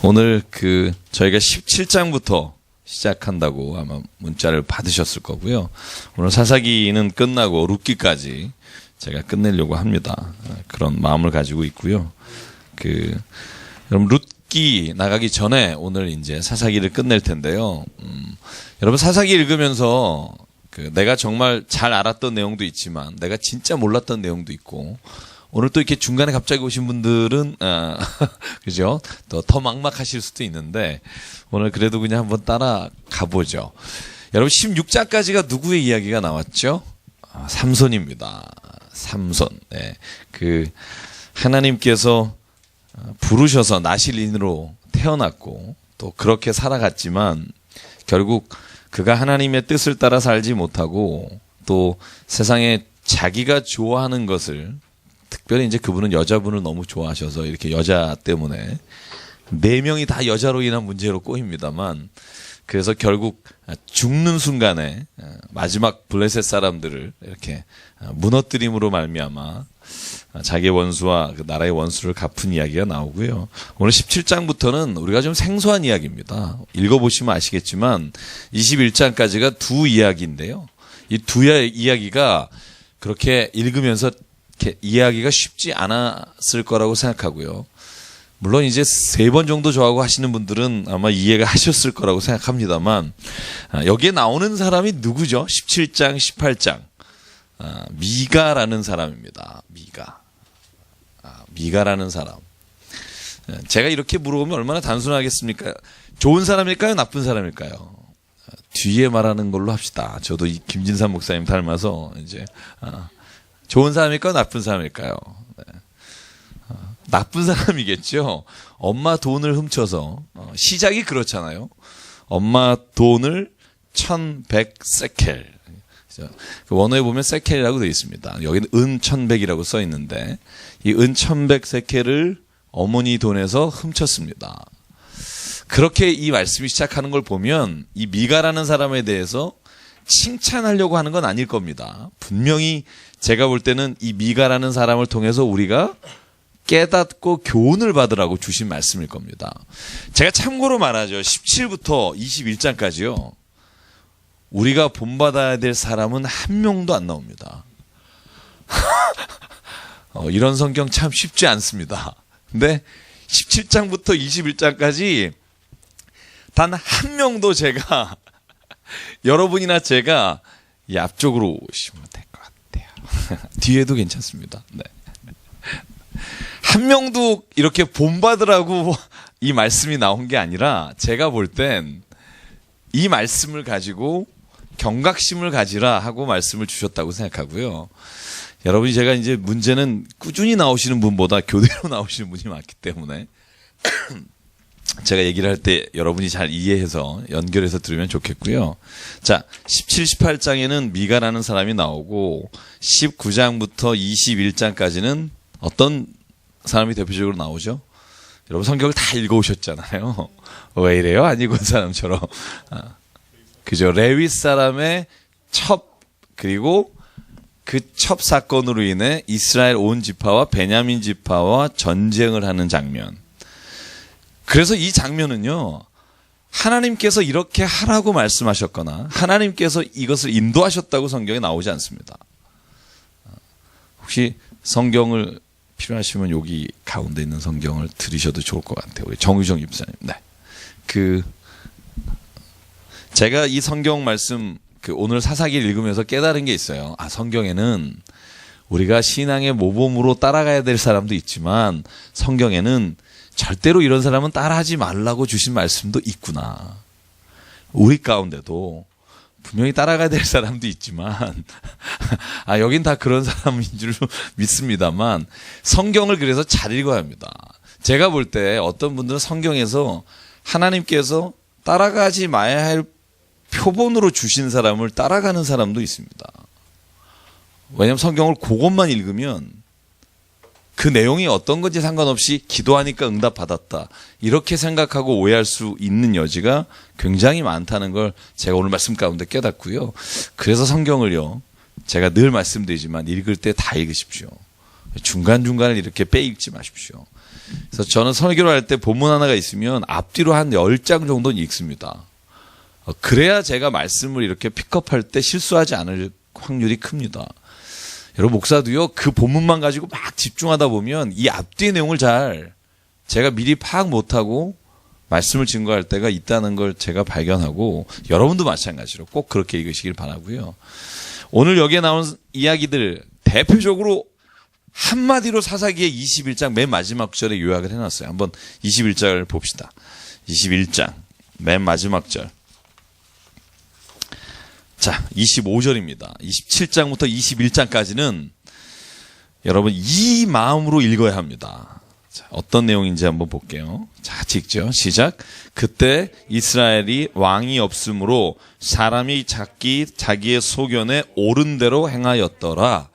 오늘 저희가 17장부터 시작한다고 아마 문자를 받으셨을 거고요. 오늘 사사기는 끝나고 룻기까지 제가 끝내려고 합니다. 그런 마음을 가지고 있고요. 여러분 룻기 나가기 전에 오늘 이제 사사기를 끝낼 텐데요. 여러분 사사기 읽으면서 내가 정말 잘 알았던 내용도 있지만 내가 진짜 몰랐던 내용도 있고, 오늘 또 이렇게 중간에 갑자기 오신 분들은 그죠? 또 더 막막하실 수도 있는데 오늘 그래도 그냥 한번 따라 가보죠. 여러분 16장까지가 누구의 이야기가 나왔죠? 삼손입니다. 삼손. 네. 하나님께서 부르셔서 나실인으로 태어났고 또 그렇게 살아갔지만 결국 그가 하나님의 뜻을 따라 살지 못하고 또 세상에 자기가 좋아하는 것을, 특별히 이제 그분은 여자분을 너무 좋아하셔서 이렇게 여자 때문에 4명이 다 여자로 인한 문제로 꼬입니다만, 그래서 결국 죽는 순간에 마지막 블레셋 사람들을 이렇게 무너뜨림으로 말미암아 자기의 원수와 그 나라의 원수를 갚은 이야기가 나오고요. 오늘 17장부터는 우리가 좀 생소한 이야기입니다. 읽어보시면 아시겠지만 21장까지가 두 이야기인데요. 이 두 이야기가 그렇게 읽으면서 이렇게 이해하기가 쉽지 않았을 거라고 생각하고요. 물론 이제 3번 정도 저하고 하시는 분들은 아마 이해가 하셨을 거라고 생각합니다만, 여기에 나오는 사람이 누구죠? 17장, 18장. 미가라는 사람입니다. 미가라는 사람. 제가 이렇게 물어보면 얼마나 단순하겠습니까? 좋은 사람일까요? 나쁜 사람일까요? 뒤에 말하는 걸로 합시다. 저도 이 김진삼 목사님 닮아서 이제 좋은 사람일까요? 나쁜 사람일까요? 네. 나쁜 사람이겠죠. 엄마 돈을 훔쳐서, 시작이 그렇잖아요. 엄마 돈을 1100세켈. 원어에 보면 세켈이라고 되어 있습니다. 여기는 은 1100이라고 써 있는데 이 은 1100세켈을 어머니 돈에서 훔쳤습니다. 그렇게 이 말씀이 시작하는 걸 보면 이 미가라는 사람에 대해서 칭찬하려고 하는 건 아닐 겁니다. 분명히 제가 볼 때는 이 미가라는 사람을 통해서 우리가 깨닫고 교훈을 받으라고 주신 말씀일 겁니다. 제가 참고로 말하죠. 17부터 21장까지요. 우리가 본받아야 될 사람은 한 명도 안 나옵니다. 이런 성경 참 쉽지 않습니다. 근데 17장부터 21장까지 단 한 명도 제가 여러분이나 제가 이 앞쪽으로 오시면 될 것 같아요. 뒤에도 괜찮습니다. 네. 한 명도 이렇게 본받으라고 이 말씀이 나온 게 아니라 제가 볼 땐 이 말씀을 가지고 경각심을 가지라 하고 말씀을 주셨다고 생각하고요. 여러분이 제가 이제 문제는 꾸준히 나오시는 분보다 교대로 나오시는 분이 많기 때문에 제가 얘기를 할 때 여러분이 잘 이해해서 연결해서 들으면 좋겠고요. 자, 17, 18장에는 미가라는 사람이 나오고 19장부터 21장까지는 어떤 사람이 대표적으로 나오죠? 여러분 성경을 다 읽어오셨잖아요. 왜 이래요? 안 읽은 사람처럼. 그죠? 레위 사람의 첩, 그리고 그 첩 사건으로 인해 이스라엘 온 지파와 베냐민 지파와 전쟁을 하는 장면. 그래서 이 장면은요, 하나님께서 이렇게 하라고 말씀하셨거나 하나님께서 이것을 인도하셨다고 성경에 나오지 않습니다. 혹시 성경을 필요하시면 여기 가운데 있는 성경을 들으셔도 좋을 것 같아요. 우리 정유정 집사님. 네. 제가 이 성경 말씀, 오늘 사사기를 읽으면서 깨달은 게 있어요. 성경에는 우리가 신앙의 모범으로 따라가야 될 사람도 있지만 성경에는 절대로 이런 사람은 따라하지 말라고 주신 말씀도 있구나. 우리 가운데도 분명히 따라가야 될 사람도 있지만 여긴 다 그런 사람인 줄 믿습니다만 성경을 그래서 잘 읽어야 합니다. 제가 볼 때 어떤 분들은 성경에서 하나님께서 따라가지 마야 할 표본으로 주신 사람을 따라가는 사람도 있습니다. 왜냐하면 성경을 그것만 읽으면 그 내용이 어떤 건지 상관없이 기도하니까 응답받았다, 이렇게 생각하고 오해할 수 있는 여지가 굉장히 많다는 걸 제가 오늘 말씀 가운데 깨닫고요. 그래서 성경을요, 제가 늘 말씀드리지만 읽을 때 다 읽으십시오. 중간중간을 이렇게 빼읽지 마십시오. 그래서 저는 설교를 할 때 본문 하나가 있으면 앞뒤로 한 10장 정도는 읽습니다. 그래야 제가 말씀을 이렇게 픽업할 때 실수하지 않을 확률이 큽니다. 여러분, 목사도요, 그 본문만 가지고 막 집중하다 보면 이 앞뒤의 내용을 잘 제가 미리 파악 못하고 말씀을 증거할 때가 있다는 걸 제가 발견하고, 여러분도 마찬가지로 꼭 그렇게 읽으시길 바라고요. 오늘 여기에 나온 이야기들 대표적으로 한마디로 사사기의 21장 맨 마지막 절에 요약을 해놨어요. 한번 21절 봅시다. 21장 맨 마지막 절. 자, 25절입니다. 27장부터 21장까지는 여러분 이 마음으로 읽어야 합니다. 자, 어떤 내용인지 한번 볼게요. 자, 읽죠. 시작. 그때 이스라엘이 왕이 없으므로 사람이 자기의 소견에 옳은 대로 행하였더라.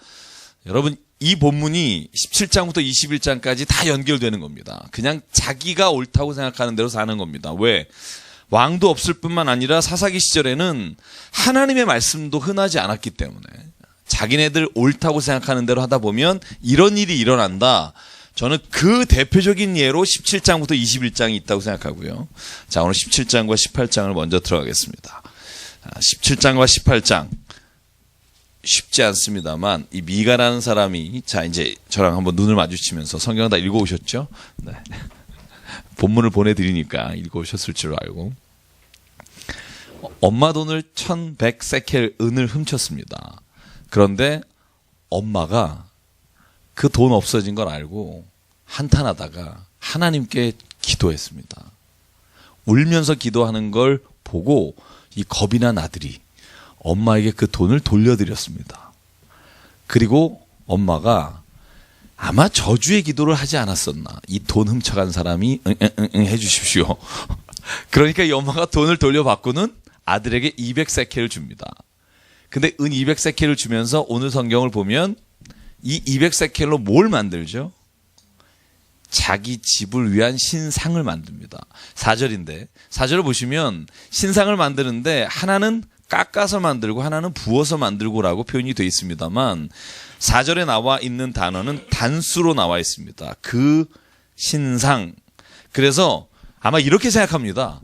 여러분, 이 본문이 17장부터 21장까지 다 연결되는 겁니다. 그냥 자기가 옳다고 생각하는 대로 사는 겁니다. 왜? 왕도 없을 뿐만 아니라 사사기 시절에는 하나님의 말씀도 흔하지 않았기 때문에 자기네들 옳다고 생각하는 대로 하다 보면 이런 일이 일어난다. 저는 그 대표적인 예로 17장부터 21장이 있다고 생각하고요. 자, 오늘 17장과 18장을 먼저 들어가겠습니다. 17장과 18장 쉽지 않습니다만 이 미가라는 사람이, 자, 이제 저랑 한번 눈을 마주치면서 성경 다 읽어오셨죠? 네. 본문을 보내드리니까 읽어오셨을 줄 알고, 엄마 돈을 1100세켈 은을 훔쳤습니다. 그런데 엄마가 그 돈 없어진 걸 알고 한탄하다가 하나님께 기도했습니다. 울면서 기도하는 걸 보고 이 겁이 난 아들이 엄마에게 그 돈을 돌려드렸습니다. 그리고 엄마가 아마 저주의 기도를 하지 않았었나. 이 돈 훔쳐간 사람이 해주십시오. 그러니까 이 엄마가 돈을 돌려받고는 아들에게 200세켈을 줍니다. 근데 은 200세켈을 주면서 오늘 성경을 보면 이 200세켈로 뭘 만들죠? 자기 집을 위한 신상을 만듭니다. 4절인데 4절을 보시면 신상을 만드는데 하나는 깎아서 만들고 하나는 부어서 만들고라고 표현이 되어 있습니다만 4절에 나와 있는 단어는 단수로 나와 있습니다. 그 신상. 그래서 아마 이렇게 생각합니다.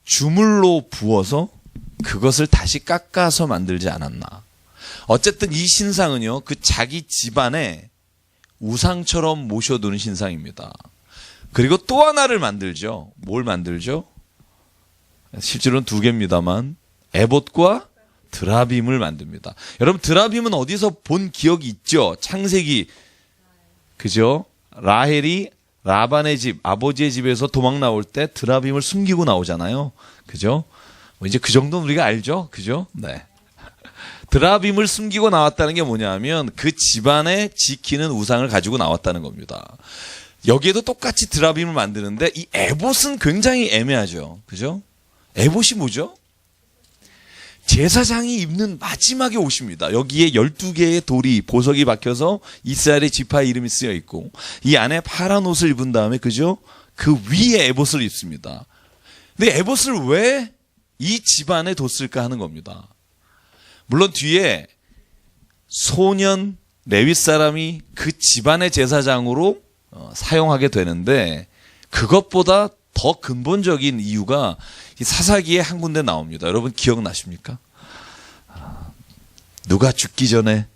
주물로 부어서 그것을 다시 깎아서 만들지 않았나. 어쨌든 이 신상은요, 그 자기 집안에 우상처럼 모셔두는 신상입니다. 그리고 또 하나를 만들죠. 뭘 만들죠? 실제로는 두 개입니다만 에봇과 드라빔을 만듭니다. 여러분, 드라빔은 어디서 본 기억이 있죠? 창세기, 그죠? 라헬이 라반의 집, 아버지의 집에서 도망 나올 때 드라빔을 숨기고 나오잖아요. 그죠? 뭐 이제 그 정도는 우리가 알죠? 그죠? 네. 드라빔을 숨기고 나왔다는 게 뭐냐면 그 집안에 지키는 우상을 가지고 나왔다는 겁니다. 여기에도 똑같이 드라빔을 만드는데 이 에봇은 굉장히 애매하죠. 그죠? 에봇이 뭐죠? 제사장이 입는 마지막의 옷입니다. 여기에 12개의 돌이, 보석이 박혀서 이스라엘의 지파의 이름이 쓰여 있고 이 안에 파란 옷을 입은 다음에, 그죠? 그 위에 에봇을 입습니다. 근데 에봇을 왜 이 집안에 뒀을까 하는 겁니다. 물론 뒤에 소년 레위 사람이 그 집안의 제사장으로 사용하게 되는데 그것보다 더 근본적인 이유가 이 사사기에 한 군데 나옵니다. 여러분 기억나십니까? 누가 죽기 전에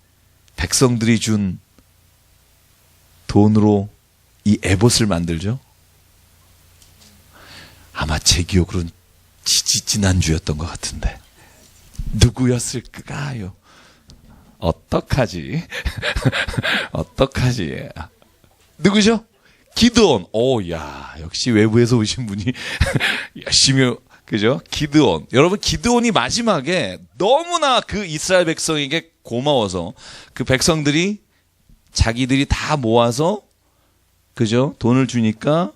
백성들이 준 돈으로 이 에봇을 만들죠? 아마 제 기억으로는 지난주였던 것 같은데 누구였을까요? 어떡하지? 어떡하지? 누구죠? 기드온. 오, 야, 역시 외부에서 오신 분이 열심히, 그죠? 기드온. 여러분, 기드온이 마지막에 너무나 그 이스라엘 백성에게 고마워서 그 백성들이 자기들이 다 모아서, 그죠? 돈을 주니까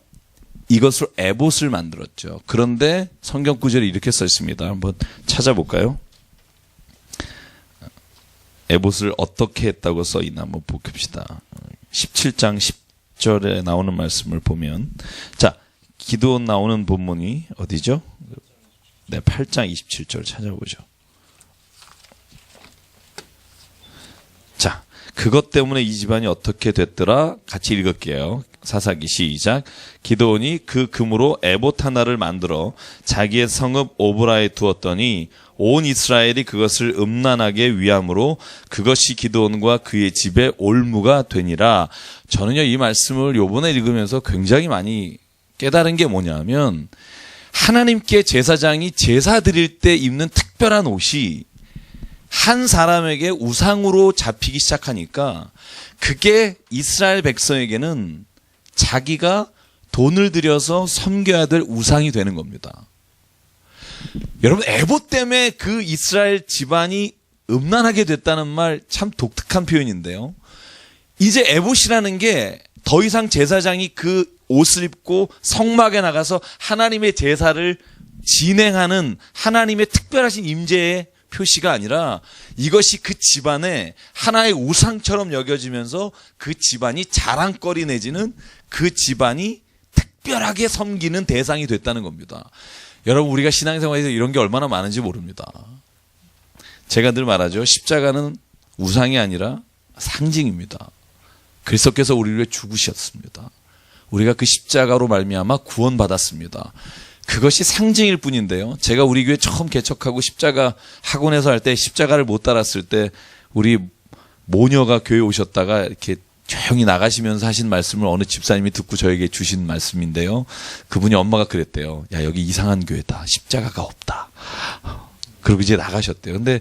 이것을 에봇을 만들었죠. 그런데 성경 구절에 이렇게 써 있습니다. 한번 찾아볼까요? 에봇을 어떻게 했다고 써 있나 한번 봅시다. 17장 10절에 나오는 말씀을 보면, 자, 기드온 나오는 본문이 어디죠? 네, 8장 27절 찾아보죠. 자, 그것 때문에 이 집안이 어떻게 됐더라? 같이 읽을게요. 사사기 시작. 기드온이 그 금으로 에봇 하나를 만들어 자기의 성읍 오브라에 두었더니 온 이스라엘이 그것을 음란하게 위함으로 그것이 기드온과 그의 집에 올무가 되니라. 저는요, 이 말씀을 요번에 읽으면서 굉장히 많이 깨달은 게 뭐냐면, 하나님께 제사장이 제사 드릴 때 입는 특별한 옷이 한 사람에게 우상으로 잡히기 시작하니까 그게 이스라엘 백성에게는 자기가 돈을 들여서 섬겨야 될 우상이 되는 겁니다. 여러분, 에봇 때문에 그 이스라엘 집안이 음란하게 됐다는 말 참 독특한 표현인데요. 이제 에봇이라는 게 더 이상 제사장이 그 옷을 입고 성막에 나가서 하나님의 제사를 진행하는 하나님의 특별하신 임재의 표시가 아니라 이것이 그 집안의 하나의 우상처럼 여겨지면서 그 집안이 자랑거리 내지는 그 집안이 특별하게 섬기는 대상이 됐다는 겁니다. 여러분, 우리가 신앙생활에서 이런 게 얼마나 많은지 모릅니다. 제가 늘 말하죠. 십자가는 우상이 아니라 상징입니다. 그리스도께서 우리를 위해 죽으셨습니다. 우리가 그 십자가로 말미암아 구원받았습니다. 그것이 상징일 뿐인데요. 제가 우리 교회 처음 개척하고 십자가 학원에서 할 때 십자가를 못 달았을 때 우리 모녀가 교회 오셨다가 이렇게 조용히 나가시면서 하신 말씀을 어느 집사님이 듣고 저에게 주신 말씀인데요. 그분이 엄마가 그랬대요. 야, 여기 이상한 교회다. 십자가가 없다. 그리고 이제 나가셨대요. 근데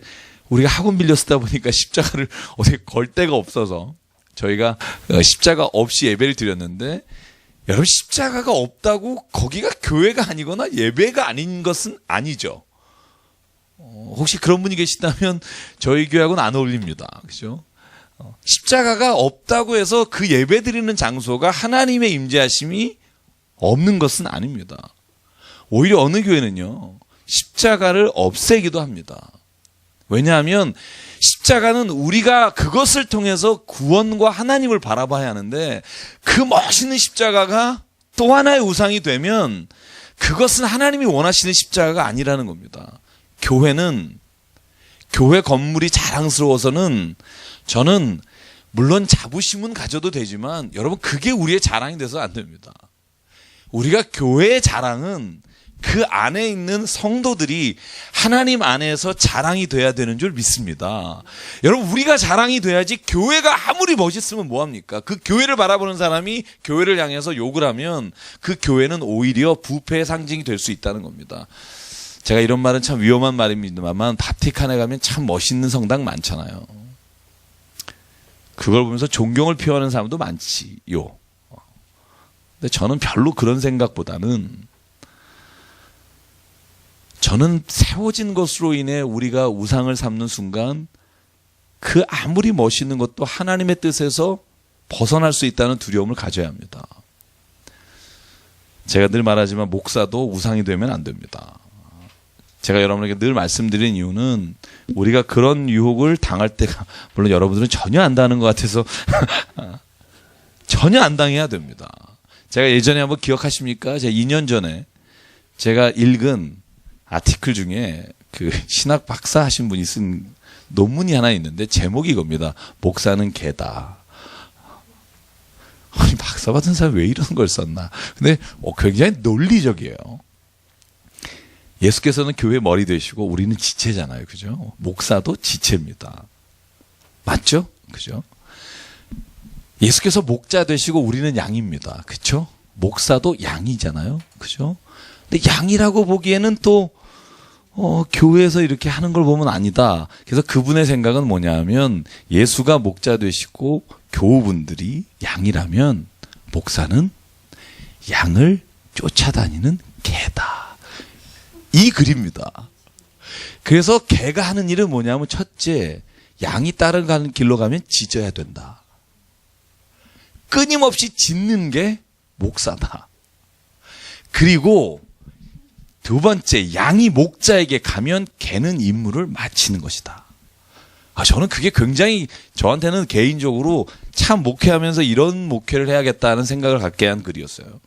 우리가 학원 빌려 쓰다 보니까 십자가를 어떻게 걸 데가 없어서 저희가 십자가 없이 예배를 드렸는데, 여러분, 십자가가 없다고 거기가 교회가 아니거나 예배가 아닌 것은 아니죠. 혹시 그런 분이 계시다면 저희 교회하고는 안 어울립니다. 그죠? 십자가가 없다고 해서 그 예배 드리는 장소가 하나님의 임재하심이 없는 것은 아닙니다. 오히려 어느 교회는요, 십자가를 없애기도 합니다. 왜냐하면 십자가는 우리가 그것을 통해서 구원과 하나님을 바라봐야 하는데, 그 멋있는 십자가가 또 하나의 우상이 되면 그것은 하나님이 원하시는 십자가가 아니라는 겁니다. 교회는, 교회 건물이 자랑스러워서는 저는 물론 자부심은 가져도 되지만 여러분, 그게 우리의 자랑이 돼서 안 됩니다. 우리가 교회의 자랑은 그 안에 있는 성도들이 하나님 안에서 자랑이 돼야 되는 줄 믿습니다. 여러분, 우리가 자랑이 돼야지. 교회가 아무리 멋있으면 뭐합니까? 그 교회를 바라보는 사람이 교회를 향해서 욕을 하면 그 교회는 오히려 부패의 상징이 될 수 있다는 겁니다. 제가 이런 말은 참 위험한 말입니다만, 바티칸에 가면 참 멋있는 성당 많잖아요. 그걸 보면서 존경을 표하는 사람도 많지요. 근데 저는 별로 그런 생각보다는, 저는 세워진 것으로 인해 우리가 우상을 삼는 순간 그 아무리 멋있는 것도 하나님의 뜻에서 벗어날 수 있다는 두려움을 가져야 합니다. 제가 늘 말하지만 목사도 우상이 되면 안 됩니다. 제가 여러분에게 늘 말씀드린 이유는 우리가 그런 유혹을 당할 때가, 물론 여러분들은 전혀 안 당하는 것 같아서 전혀 안 당해야 됩니다. 제가 예전에 한번 기억하십니까? 제가 2년 전에 제가 읽은 아티클 중에 그 신학 박사 하신 분이 쓴 논문이 하나 있는데 제목이 이겁니다. 목사는 개다. 아니, 박사 받은 사람이 왜 이런 걸 썼나? 근데 굉장히 논리적이에요. 예수께서는 교회 머리 되시고 우리는 지체잖아요. 그죠? 목사도 지체입니다. 맞죠? 그죠? 예수께서 목자 되시고 우리는 양입니다. 그렇죠? 목사도 양이잖아요. 그죠? 근데 양이라고 보기에는 또 교회에서 이렇게 하는 걸 보면 아니다. 그래서 그분의 생각은 뭐냐 하면, 예수가 목자 되시고 교우분들이 양이라면 목사는 양을 쫓아다니는 개다. 이 글입니다. 그래서 개가 하는 일은 뭐냐면, 첫째, 양이 따라가는 길로 가면 짖어야 된다. 끊임없이 짖는 게 목사다. 그리고 두 번째, 양이 목자에게 가면 개는 임무를 마치는 것이다. 저는 그게 굉장히 저한테는 개인적으로 참 목회하면서 이런 목회를 해야겠다는 생각을 갖게 한 글이었어요.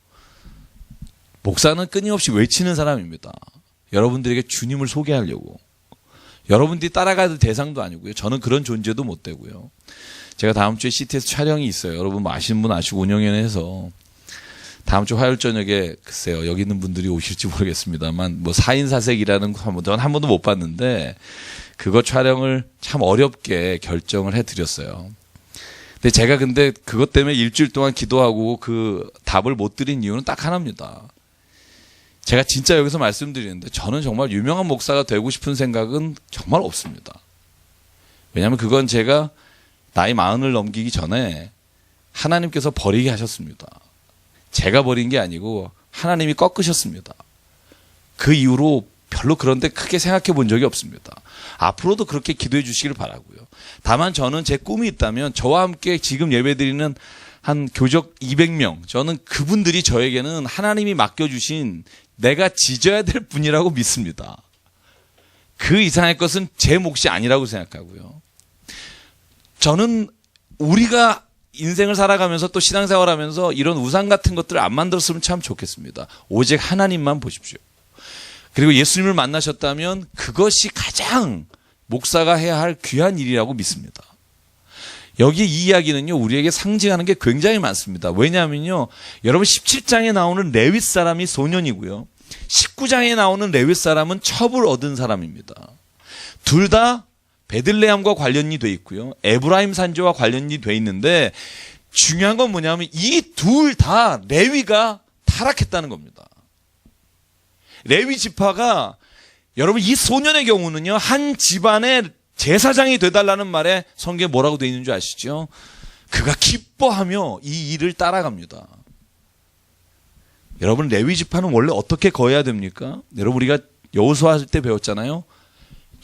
목사는 끊임없이 외치는 사람입니다. 여러분들에게 주님을 소개하려고. 여러분들이 따라가야 될 대상도 아니고요. 저는 그런 존재도 못 되고요. 제가 다음 주에 CT에서 촬영이 있어요. 여러분 아시는 분 아시고 운영위원회에서 다음 주 화요일 저녁에 글쎄요 여기 있는 분들이 오실지 모르겠습니다만 뭐 4인 사색이라는 거 전 한 번도 못 봤는데 그거 촬영을 참 어렵게 결정을 해드렸어요. 근데 제가 그것 때문에 일주일 동안 기도하고 그 답을 못 드린 이유는 딱 하나입니다. 제가 진짜 여기서 말씀드리는데 저는 정말 유명한 목사가 되고 싶은 생각은 정말 없습니다. 왜냐하면 그건 제가 나이 40을 넘기기 전에 하나님께서 버리게 하셨습니다. 제가 버린 게 아니고 하나님이 꺾으셨습니다. 그 이후로 별로 그런데 크게 생각해 본 적이 없습니다. 앞으로도 그렇게 기도해 주시길 바라고요. 다만 저는 제 꿈이 있다면 저와 함께 지금 예배드리는 한 교적 200명, 저는 그분들이 저에게는 하나님이 맡겨주신 내가 지져야 될 분이라고 믿습니다. 그 이상의 것은 제 몫이 아니라고 생각하고요. 저는 우리가 인생을 살아가면서 또 신앙생활하면서 이런 우상 같은 것들을 안 만들었으면 참 좋겠습니다. 오직 하나님만 보십시오. 그리고 예수님을 만나셨다면 그것이 가장 목사가 해야 할 귀한 일이라고 믿습니다. 여기 이 이야기는요 우리에게 상징하는 게 굉장히 많습니다. 왜냐하면요 여러분 17장에 나오는 레위 사람이 소년이고요 19장에 나오는 레위 사람은 첩을 얻은 사람입니다. 둘 다 베들레헴과 관련이 돼 있고요 에브라임 산지와 관련이 돼 있는데 중요한 건 뭐냐면 이 둘 다 레위가 타락했다는 겁니다. 레위 지파가 여러분 이 소년의 경우는요 한 집안의 제사장이 되달라는 말에 성경에 뭐라고 되어 있는 줄 아시죠? 그가 기뻐하며 이 일을 따라갑니다. 여러분 레위 지파는 원래 어떻게 거해야 됩니까? 여러분 우리가 여호수아 할 때 배웠잖아요.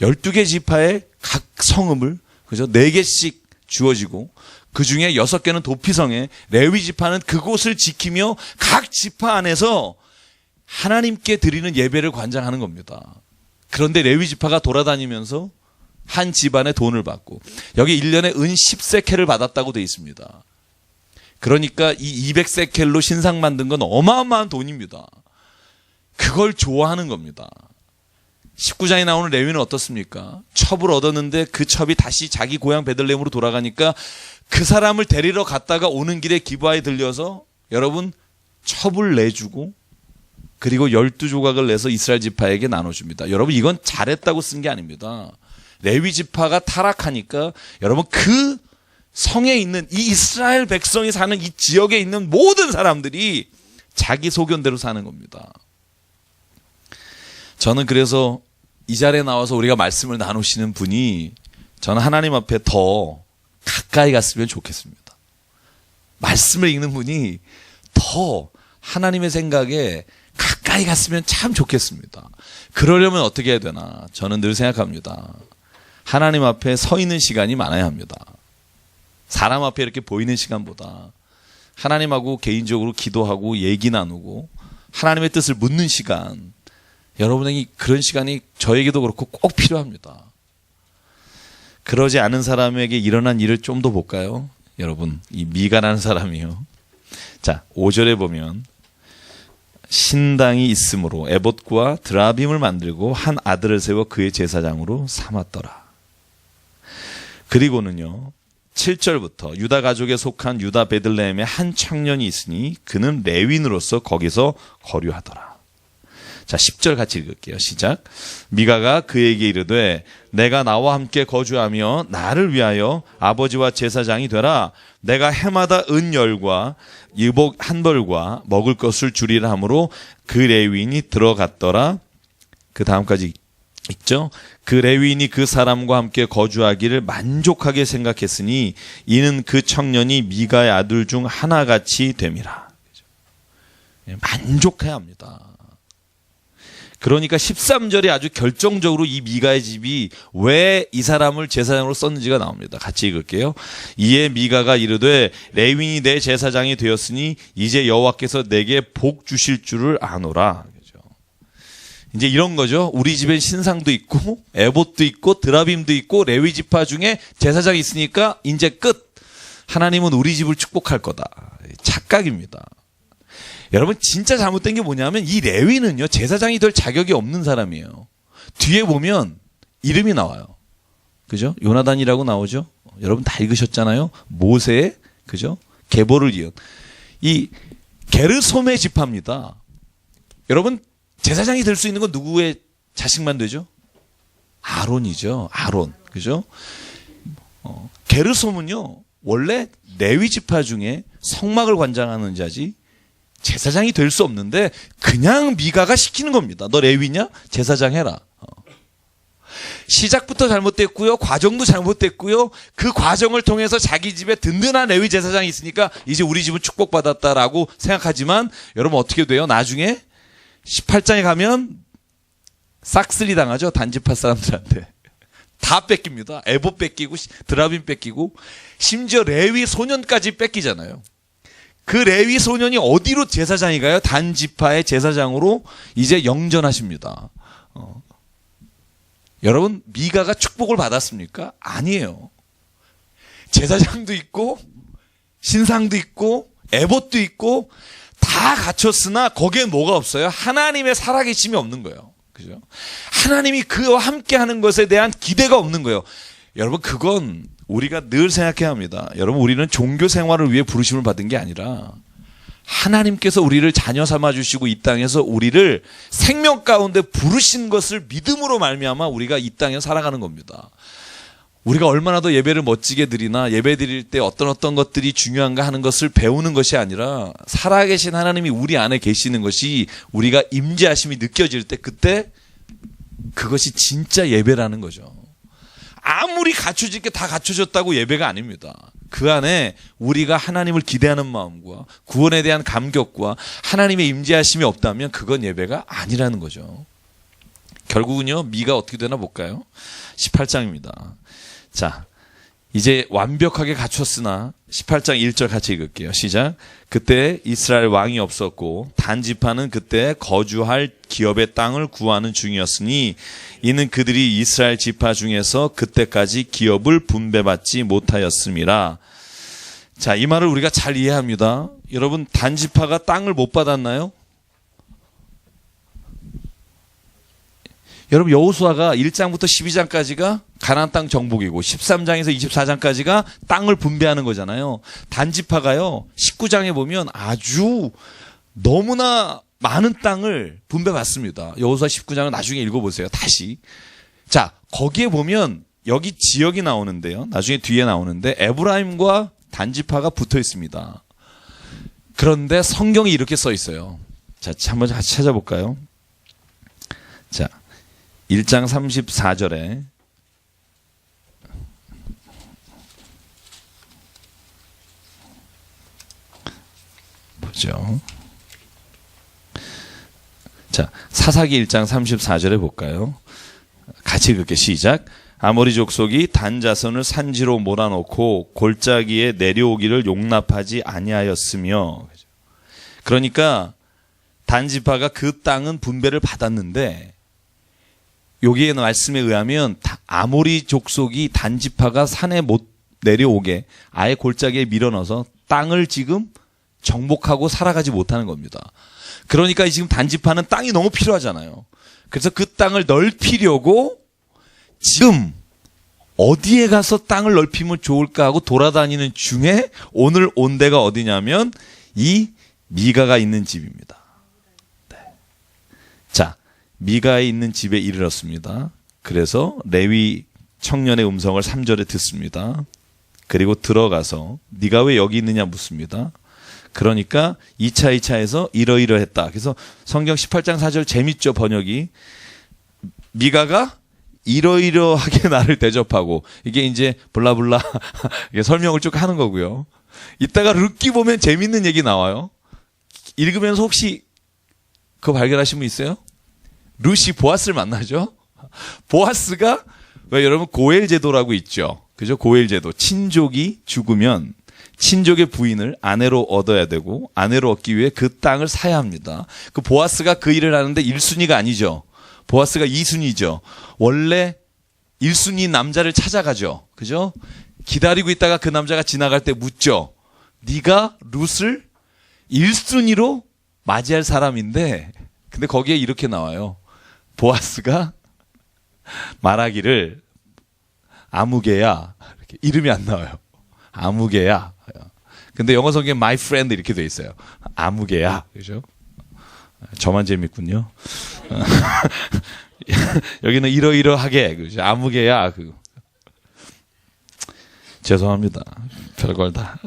12개 지파의 각 성읍을 그죠? 4개씩 주어지고 그 중에 6개는 도피성에 레위 지파는 그곳을 지키며 각 지파 안에서 하나님께 드리는 예배를 관장하는 겁니다. 그런데 레위 지파가 돌아다니면서 한 집안에 돈을 받고 여기 1년에 은 10세켈을 받았다고 되어 있습니다. 그러니까 이 200세켈로 신상 만든 건 어마어마한 돈입니다. 그걸 좋아하는 겁니다. 19장에 나오는 레위는 어떻습니까? 첩을 얻었는데 그 첩이 다시 자기 고향 베들레헴으로 돌아가니까 그 사람을 데리러 갔다가 오는 길에 기브아에 들려서 여러분 첩을 내주고 그리고 12조각을 내서 이스라엘 지파에게 나눠줍니다. 여러분 이건 잘했다고 쓴 게 아닙니다. 레위 지파가 타락하니까 여러분 그 성에 있는 이 이스라엘 백성이 사는 이 지역에 있는 모든 사람들이 자기 소견대로 사는 겁니다. 저는 그래서 이 자리에 나와서 우리가 말씀을 나누시는 분이 저는 하나님 앞에 더 가까이 갔으면 좋겠습니다. 말씀을 읽는 분이 더 하나님의 생각에 가까이 갔으면 참 좋겠습니다. 그러려면 어떻게 해야 되나? 저는 늘 생각합니다. 하나님 앞에 서 있는 시간이 많아야 합니다. 사람 앞에 이렇게 보이는 시간보다 하나님하고 개인적으로 기도하고 얘기 나누고 하나님의 뜻을 묻는 시간, 여러분에게 그런 시간이 저에게도 그렇고 꼭 필요합니다. 그러지 않은 사람에게 일어난 일을 좀 더 볼까요? 여러분, 이 미가라는 사람이요. 자, 5절에 보면 신당이 있으므로 에봇과 드라빔을 만들고 한 아들을 세워 그의 제사장으로 삼았더라. 그리고는요 7절부터 유다 가족에 속한 유다 베들레헴에 한 청년이 있으니 그는 레위인으로서 거기서 거류하더라. 자 10절 같이 읽을게요. 시작. 미가가 그에게 이르되 내가 나와 함께 거주하며 나를 위하여 아버지와 제사장이 되라. 내가 해마다 은열과 유복 한 벌과 먹을 것을 주리라 하므로 그 레위인이 들어갔더라. 그 다음까지 있죠. 그 레위인이 그 사람과 함께 거주하기를 만족하게 생각했으니 이는 그 청년이 미가의 아들 중 하나같이 됨이라. 만족해야 합니다. 그러니까 13절에 아주 결정적으로 이 미가의 집이 왜 이 사람을 제사장으로 썼는지가 나옵니다. 같이 읽을게요. 이에 미가가 이르되 레위인이 내 제사장이 되었으니 이제 여호와께서 내게 복 주실 줄을 아노라. 이제 이런 거죠. 우리 집엔 신상도 있고 에봇도 있고 드라빔도 있고 레위 지파 중에 제사장이 있으니까 이제 끝. 하나님은 우리 집을 축복할 거다. 착각입니다. 여러분 진짜 잘못된 게 뭐냐면 이 레위는요 제사장이 될 자격이 없는 사람이에요. 뒤에 보면 이름이 나와요. 그죠? 요나단이라고 나오죠. 여러분 다 읽으셨잖아요. 모세의 그죠? 계보를 이은 이 게르솜의 지파입니다. 여러분, 제사장이 될 수 있는 건 누구의 자식만 되죠? 아론이죠. 아론. 그죠? 게르솜은요, 원래 레위 지파 중에 성막을 관장하는 자지 제사장이 될 수 없는데 그냥 미가가 시키는 겁니다. 너 레위냐? 제사장 해라. 시작부터 잘못됐고요. 과정도 잘못됐고요. 그 과정을 통해서 자기 집에 든든한 레위 제사장이 있으니까 이제 우리 집은 축복받았다라고 생각하지만 여러분 어떻게 돼요? 나중에 18장에 가면 싹쓸이 당하죠. 단지파 사람들한테. 다 뺏깁니다. 에봇 뺏기고 드라빔 뺏기고 심지어 레위 소년까지 뺏기잖아요. 그 레위 소년이 어디로 제사장이 가요? 단지파의 제사장으로 이제 영전하십니다. 여러분, 미가가 축복을 받았습니까? 아니에요. 제사장도 있고 신상도 있고 에봇도 있고 다 갖췄으나 거기에 뭐가 없어요? 하나님의 살아계심이 없는 거예요. 그죠? 하나님이 그와 함께 하는 것에 대한 기대가 없는 거예요. 여러분, 그건 우리가 늘 생각해야 합니다. 여러분, 우리는 종교 생활을 위해 부르심을 받은 게 아니라 하나님께서 우리를 자녀 삼아 주시고 이 땅에서 우리를 생명 가운데 부르신 것을 믿음으로 말미암아 우리가 이 땅에 살아가는 겁니다. 우리가 얼마나 더 예배를 멋지게 드리나 예배 드릴 때 어떤 것들이 중요한가 하는 것을 배우는 것이 아니라 살아계신 하나님이 우리 안에 계시는 것이 우리가 임재하심이 느껴질 때 그때 그것이 진짜 예배라는 거죠. 아무리 갖춰질 게 다 갖춰졌다고 예배가 아닙니다. 그 안에 우리가 하나님을 기대하는 마음과 구원에 대한 감격과 하나님의 임재하심이 없다면 그건 예배가 아니라는 거죠. 결국은요, 미가 어떻게 되나 볼까요? 18장입니다. 자, 이제 완벽하게 갖췄으나 18장 1절 같이 읽을게요. 시작. 그때 이스라엘 왕이 없었고 단지파는 그때 거주할 기업의 땅을 구하는 중이었으니 이는 그들이 이스라엘 지파 중에서 그때까지 기업을 분배받지 못하였음이라. 자, 이 말을 우리가 잘 이해합니다. 여러분, 단지파가 땅을 못 받았나요? 여러분, 여호수아가 1장부터 12장까지가 가나안 땅 정복이고 13장에서 24장까지가 땅을 분배하는 거잖아요. 단지파가요, 19장에 보면 아주 너무나 많은 땅을 분배받습니다. 여호수아 19장을 나중에 읽어보세요. 다시. 자, 거기에 보면 여기 지역이 나오는데요. 나중에 뒤에 나오는데 에브라임과 단지파가 붙어 있습니다. 그런데 성경이 이렇게 써 있어요. 자, 한번 같이 찾아볼까요? 자, 1장 34절에 보죠. 자, 사사기 1장 34절에 볼까요? 같이 읽을게요. 시작. 아모리 족속이 단 자손을 산지로 몰아넣고 골짜기에 내려오기를 용납하지 아니하였으며, 그러니까 단지파가 그 땅은 분배를 받았는데 여기에 말씀에 의하면 아모리 족속이 단지파가 산에 못 내려오게 아예 골짜기에 밀어넣어서 땅을 지금 정복하고 살아가지 못하는 겁니다. 그러니까 지금 단지파는 땅이 너무 필요하잖아요. 그래서 그 땅을 넓히려고 지금 어디에 가서 땅을 넓히면 좋을까 하고 돌아다니는 중에 오늘 온 데가 어디냐면 이 미가가 있는 집입니다. 네. 자, 미가에 있는 집에 이르렀습니다. 그래서 레위 청년의 음성을 3절에 듣습니다. 그리고 들어가서 네가 왜 여기 있느냐 묻습니다. 그러니까 2차에서 이러이러했다. 그래서 성경 18장 4절 재밌죠, 번역이. 미가가 이러이러하게 나를 대접하고, 이게 이제 블라블라 이게 설명을 쭉 하는 거고요. 이따가 룻기 보면 재밌는 얘기 나와요. 읽으면서 혹시 그거 발견하신 분 있어요? 룻이 보아스를 만나죠. 보아스가 왜 여러분 고엘 제도라고 있죠. 그죠? 고엘 제도. 친족이 죽으면 친족의 부인을 아내로 얻어야 되고 아내로 얻기 위해 그 땅을 사야 합니다. 그 보아스가 그 일을 하는데 1순위가 아니죠. 보아스가 2순위죠. 원래 1순위 남자를 찾아가죠. 그죠? 기다리고 있다가 그 남자가 지나갈 때 묻죠. 네가 룻을 1순위로 맞이할 사람인데, 근데 거기에 이렇게 나와요. 보아스가 말하기를 아무개야, 이렇게 이름이 안 나와요. 아무개야. 근데 영어 성경에 my friend 이렇게 돼 있어요. 아무개야. 그죠? 저만 재밌군요. 여기는 이러이러하게. 그죠? 아무개야. 죄송합니다. 별걸 다.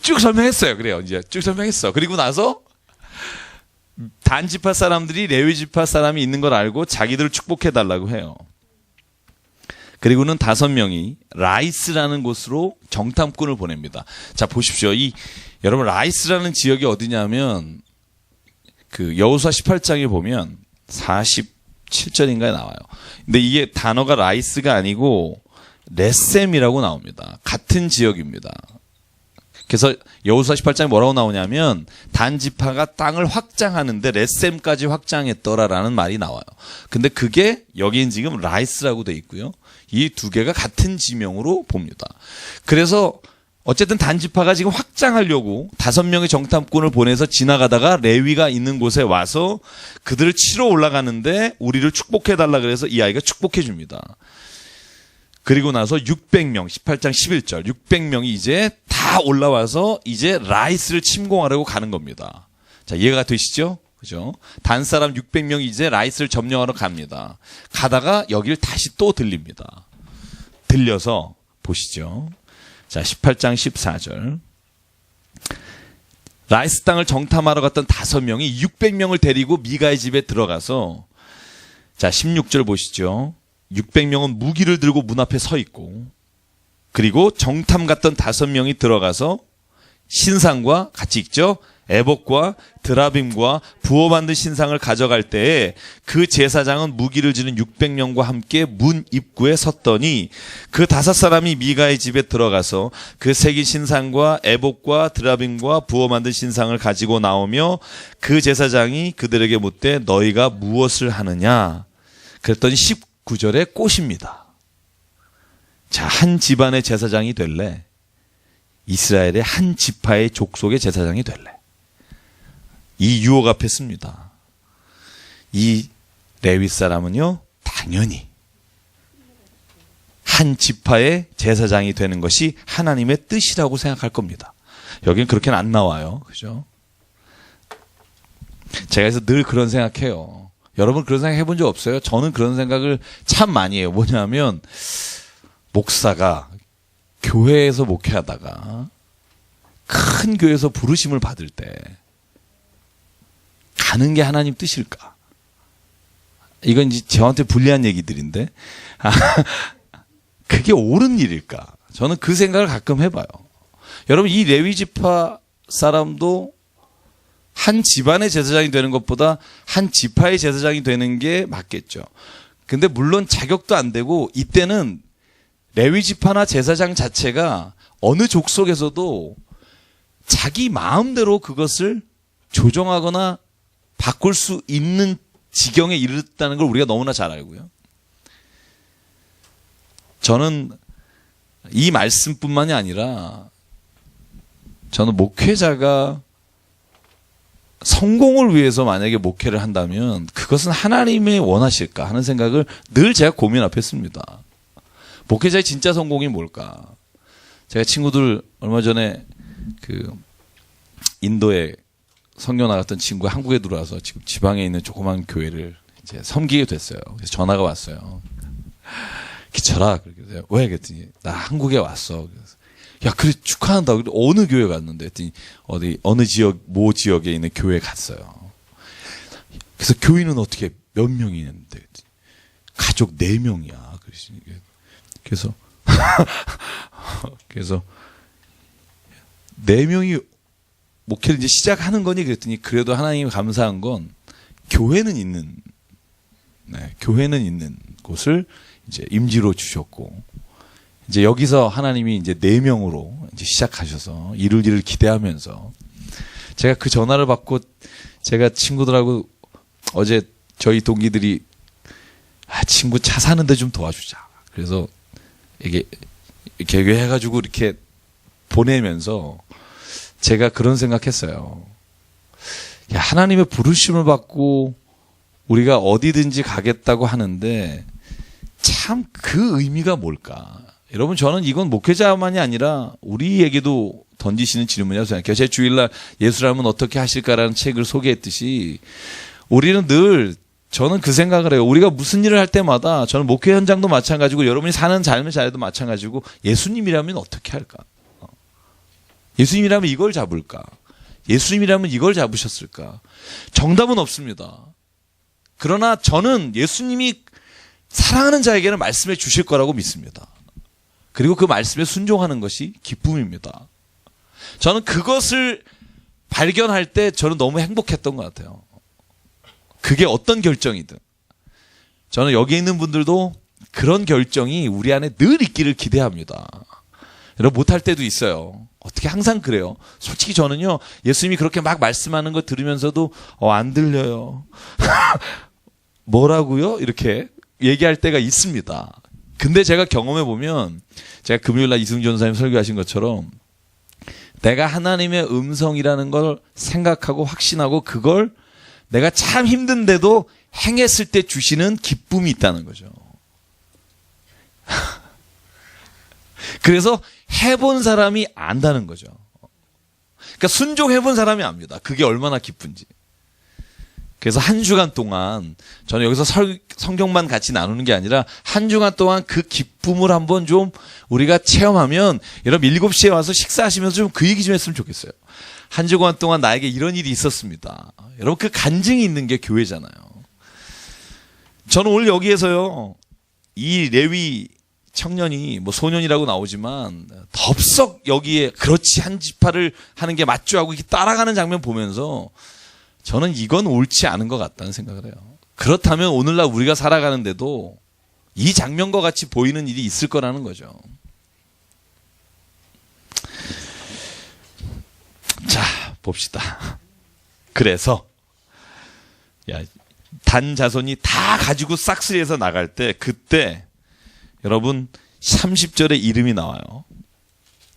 쭉 설명했어요. 그래요. 이제 쭉 설명했어. 그리고 나서 단 지파 사람들이 레위 지파 사람이 있는 걸 알고 자기들을 축복해 달라고 해요. 그리고는 5명이 라이스라는 곳으로 정탐꾼을 보냅니다. 자, 보십시오. 여러분 라이스라는 지역이 어디냐면 여호수아 18장에 보면 47절인가에 나와요. 근데 이게 단어가 라이스가 아니고 레셈이라고 나옵니다. 같은 지역입니다. 그래서 여호수아 18장에 뭐라고 나오냐면 단 지파가 땅을 확장하는데 레셈까지 확장했더라라는 말이 나와요. 근데 그게 여기는 지금 라이스라고 돼 있고요. 이 두 개가 같은 지명으로 봅니다. 그래서 어쨌든 단 지파가 지금 확장하려고 5명의 정탐꾼을 보내서 지나가다가 레위가 있는 곳에 와서 그들을 치러 올라가는데 우리를 축복해달라 그래서 이 아이가 축복해 줍니다. 그리고 나서 600명, 18장 11절, 600명이 이제 다 올라와서 이제 라이스를 침공하려고 가는 겁니다. 자, 이해가 되시죠? 그죠? 단 사람 600명이 이제 라이스를 점령하러 갑니다. 가다가 여기를 다시 또 들립니다. 들려서 보시죠. 자, 18장 14절. 라이스 땅을 정탐하러 갔던 5명이 600명을 데리고 미가의 집에 들어가서 자, 16절 보시죠. 600명은 무기를 들고 문 앞에 서 있고 그리고 정탐 갔던 5명이 들어가서 신상과 같이 있죠. 에봇과 드라빔과 부어 만든 신상을 가져갈 때에 그 제사장은 무기를 지는 600명과 함께 문 입구에 섰더니 그 5사람이 미가의 집에 들어가서 그 새긴 신상과 에봇과 드라빔과 부어 만든 신상을 가지고 나오며 그 제사장이 그들에게 묻되 너희가 무엇을 하느냐? 그랬더니 19절에 꽃입니다. 자, 한 집안의 제사장이 될래? 이스라엘의 한 지파의 족속의 제사장이 될래? 이 유혹 앞에 씁니다. 이 레위 사람은요, 당연히 한 지파의 제사장이 되는 것이 하나님의 뜻이라고 생각할 겁니다. 여기는 그렇게는 안 나와요. 그죠? 제가 그래서 늘 그런 생각해요. 여러분 그런 생각 해본 적 없어요? 저는 그런 생각을 참 많이 해요. 뭐냐면 목사가 교회에서 목회하다가 큰 교회에서 부르심을 받을 때 가는 게 하나님 뜻일까? 이건 이제 저한테 불리한 얘기들인데 그게 옳은 일일까? 저는 그 생각을 가끔 해봐요. 여러분 이 레위 지파 사람도 한 집안의 제사장이 되는 것보다 한 지파의 제사장이 되는 게 맞겠죠. 근데 물론 자격도 안 되고 이때는 레위 지파나 제사장 자체가 어느 족속에서도 자기 마음대로 그것을 조정하거나 바꿀 수 있는 지경에 이르렀다는 걸 우리가 너무나 잘 알고요. 저는 이 말씀뿐만이 아니라 저는 목회자가 성공을 위해서 만약에 목회를 한다면 그것은 하나님이 원하실까 하는 생각을 늘 제가 고민 앞에 했습니다. 목회자의 진짜 성공이 뭘까? 제가 친구들 얼마 전에 인도에 선교 나갔던 친구가 한국에 들어와서 지금 지방에 있는 조그만 교회를 이제 섬기게 됐어요. 그래서 전화가 왔어요. 기철아, 그렇게 왜? 그랬더니 나 한국에 왔어. 그래서 야, 그래 축하한다. 어느 교회 갔는데? 했더니 어느 지역 모 지역에 있는 교회 갔어요. 그래서 교인은 어떻게 몇 명이 있는데? 가족 4명이야. 그래서 그래서 4명이 목회를 이제 시작하는 거니 그랬더니 그래도 하나님이 감사한 건 교회는 있는 교회는 있는 곳을 이제 임지로 주셨고 이제 여기서 하나님이 이제 4명으로 이제 시작하셔서 이룰 일을 기대하면서 제가 그 전화를 받고 제가 친구들하고 어제 저희 동기들이 친구 차 사는데 좀 도와주자. 그래서 이게 개교해가지고 이렇게 보내면서 제가 그런 생각했어요. 야, 하나님의 부르심을 받고 우리가 어디든지 가겠다고 하는데 참 그 의미가 뭘까? 여러분, 저는 이건 목회자만이 아니라 우리에게도 던지시는 질문이라고 생각해요. 제 주일날 예수라면 어떻게 하실까라는 책을 소개했듯이 우리는 늘, 저는 그 생각을 해요. 우리가 무슨 일을 할 때마다, 저는 목회 현장도 마찬가지고 여러분이 사는 삶의 자리도 마찬가지고, 예수님이라면 어떻게 할까? 예수님이라면 이걸 잡을까? 예수님이라면 이걸 잡으셨을까? 정답은 없습니다. 그러나 저는 예수님이 사랑하는 자에게는 말씀해 주실 거라고 믿습니다. 그리고 그 말씀에 순종하는 것이 기쁨입니다. 저는 그것을 발견할 때 저는 너무 행복했던 것 같아요. 그게 어떤 결정이든. 저는 여기 있는 분들도 그런 결정이 우리 안에 늘 있기를 기대합니다. 여러분, 못할 때도 있어요. 어떻게 항상 그래요. 솔직히 저는요, 예수님이 그렇게 막 말씀하는 거 들으면서도 안 들려요. 뭐라고요? 이렇게 얘기할 때가 있습니다. 근데 제가 경험해 보면, 제가 금요일날 이승준 전사님 설교하신 것처럼 내가 하나님의 음성이라는 걸 생각하고 확신하고 그걸 내가 참 힘든데도 행했을 때 주시는 기쁨이 있다는 거죠. 그래서 해본 사람이 안다는 거죠. 그러니까 순종해본 사람이 압니다. 그게 얼마나 기쁜지. 그래서 한 주간 동안, 저는 여기서 성경만 같이 나누는 게 아니라 한 주간 동안 그 기쁨을 한번 좀 우리가 체험하면, 여러분 7시에 와서 식사하시면서 좀 그 얘기 좀 했으면 좋겠어요. 한 주간 동안 나에게 이런 일이 있었습니다. 여러분, 그 간증이 있는 게 교회잖아요. 저는 오늘 여기에서요, 이 레위 청년이 뭐 소년이라고 나오지만 덥석 여기에 그렇지 한 지파를 하는 게 맞죠 하고 이렇게 따라가는 장면 보면서 저는 이건 옳지 않은 것 같다는 생각을 해요. 그렇다면 오늘날 우리가 살아가는데도 이 장면과 같이 보이는 일이 있을 거라는 거죠. 자, 봅시다. 그래서 단 자손이 다 가지고 싹쓸이해서 나갈 때, 그때 여러분 30절에 이름이 나와요.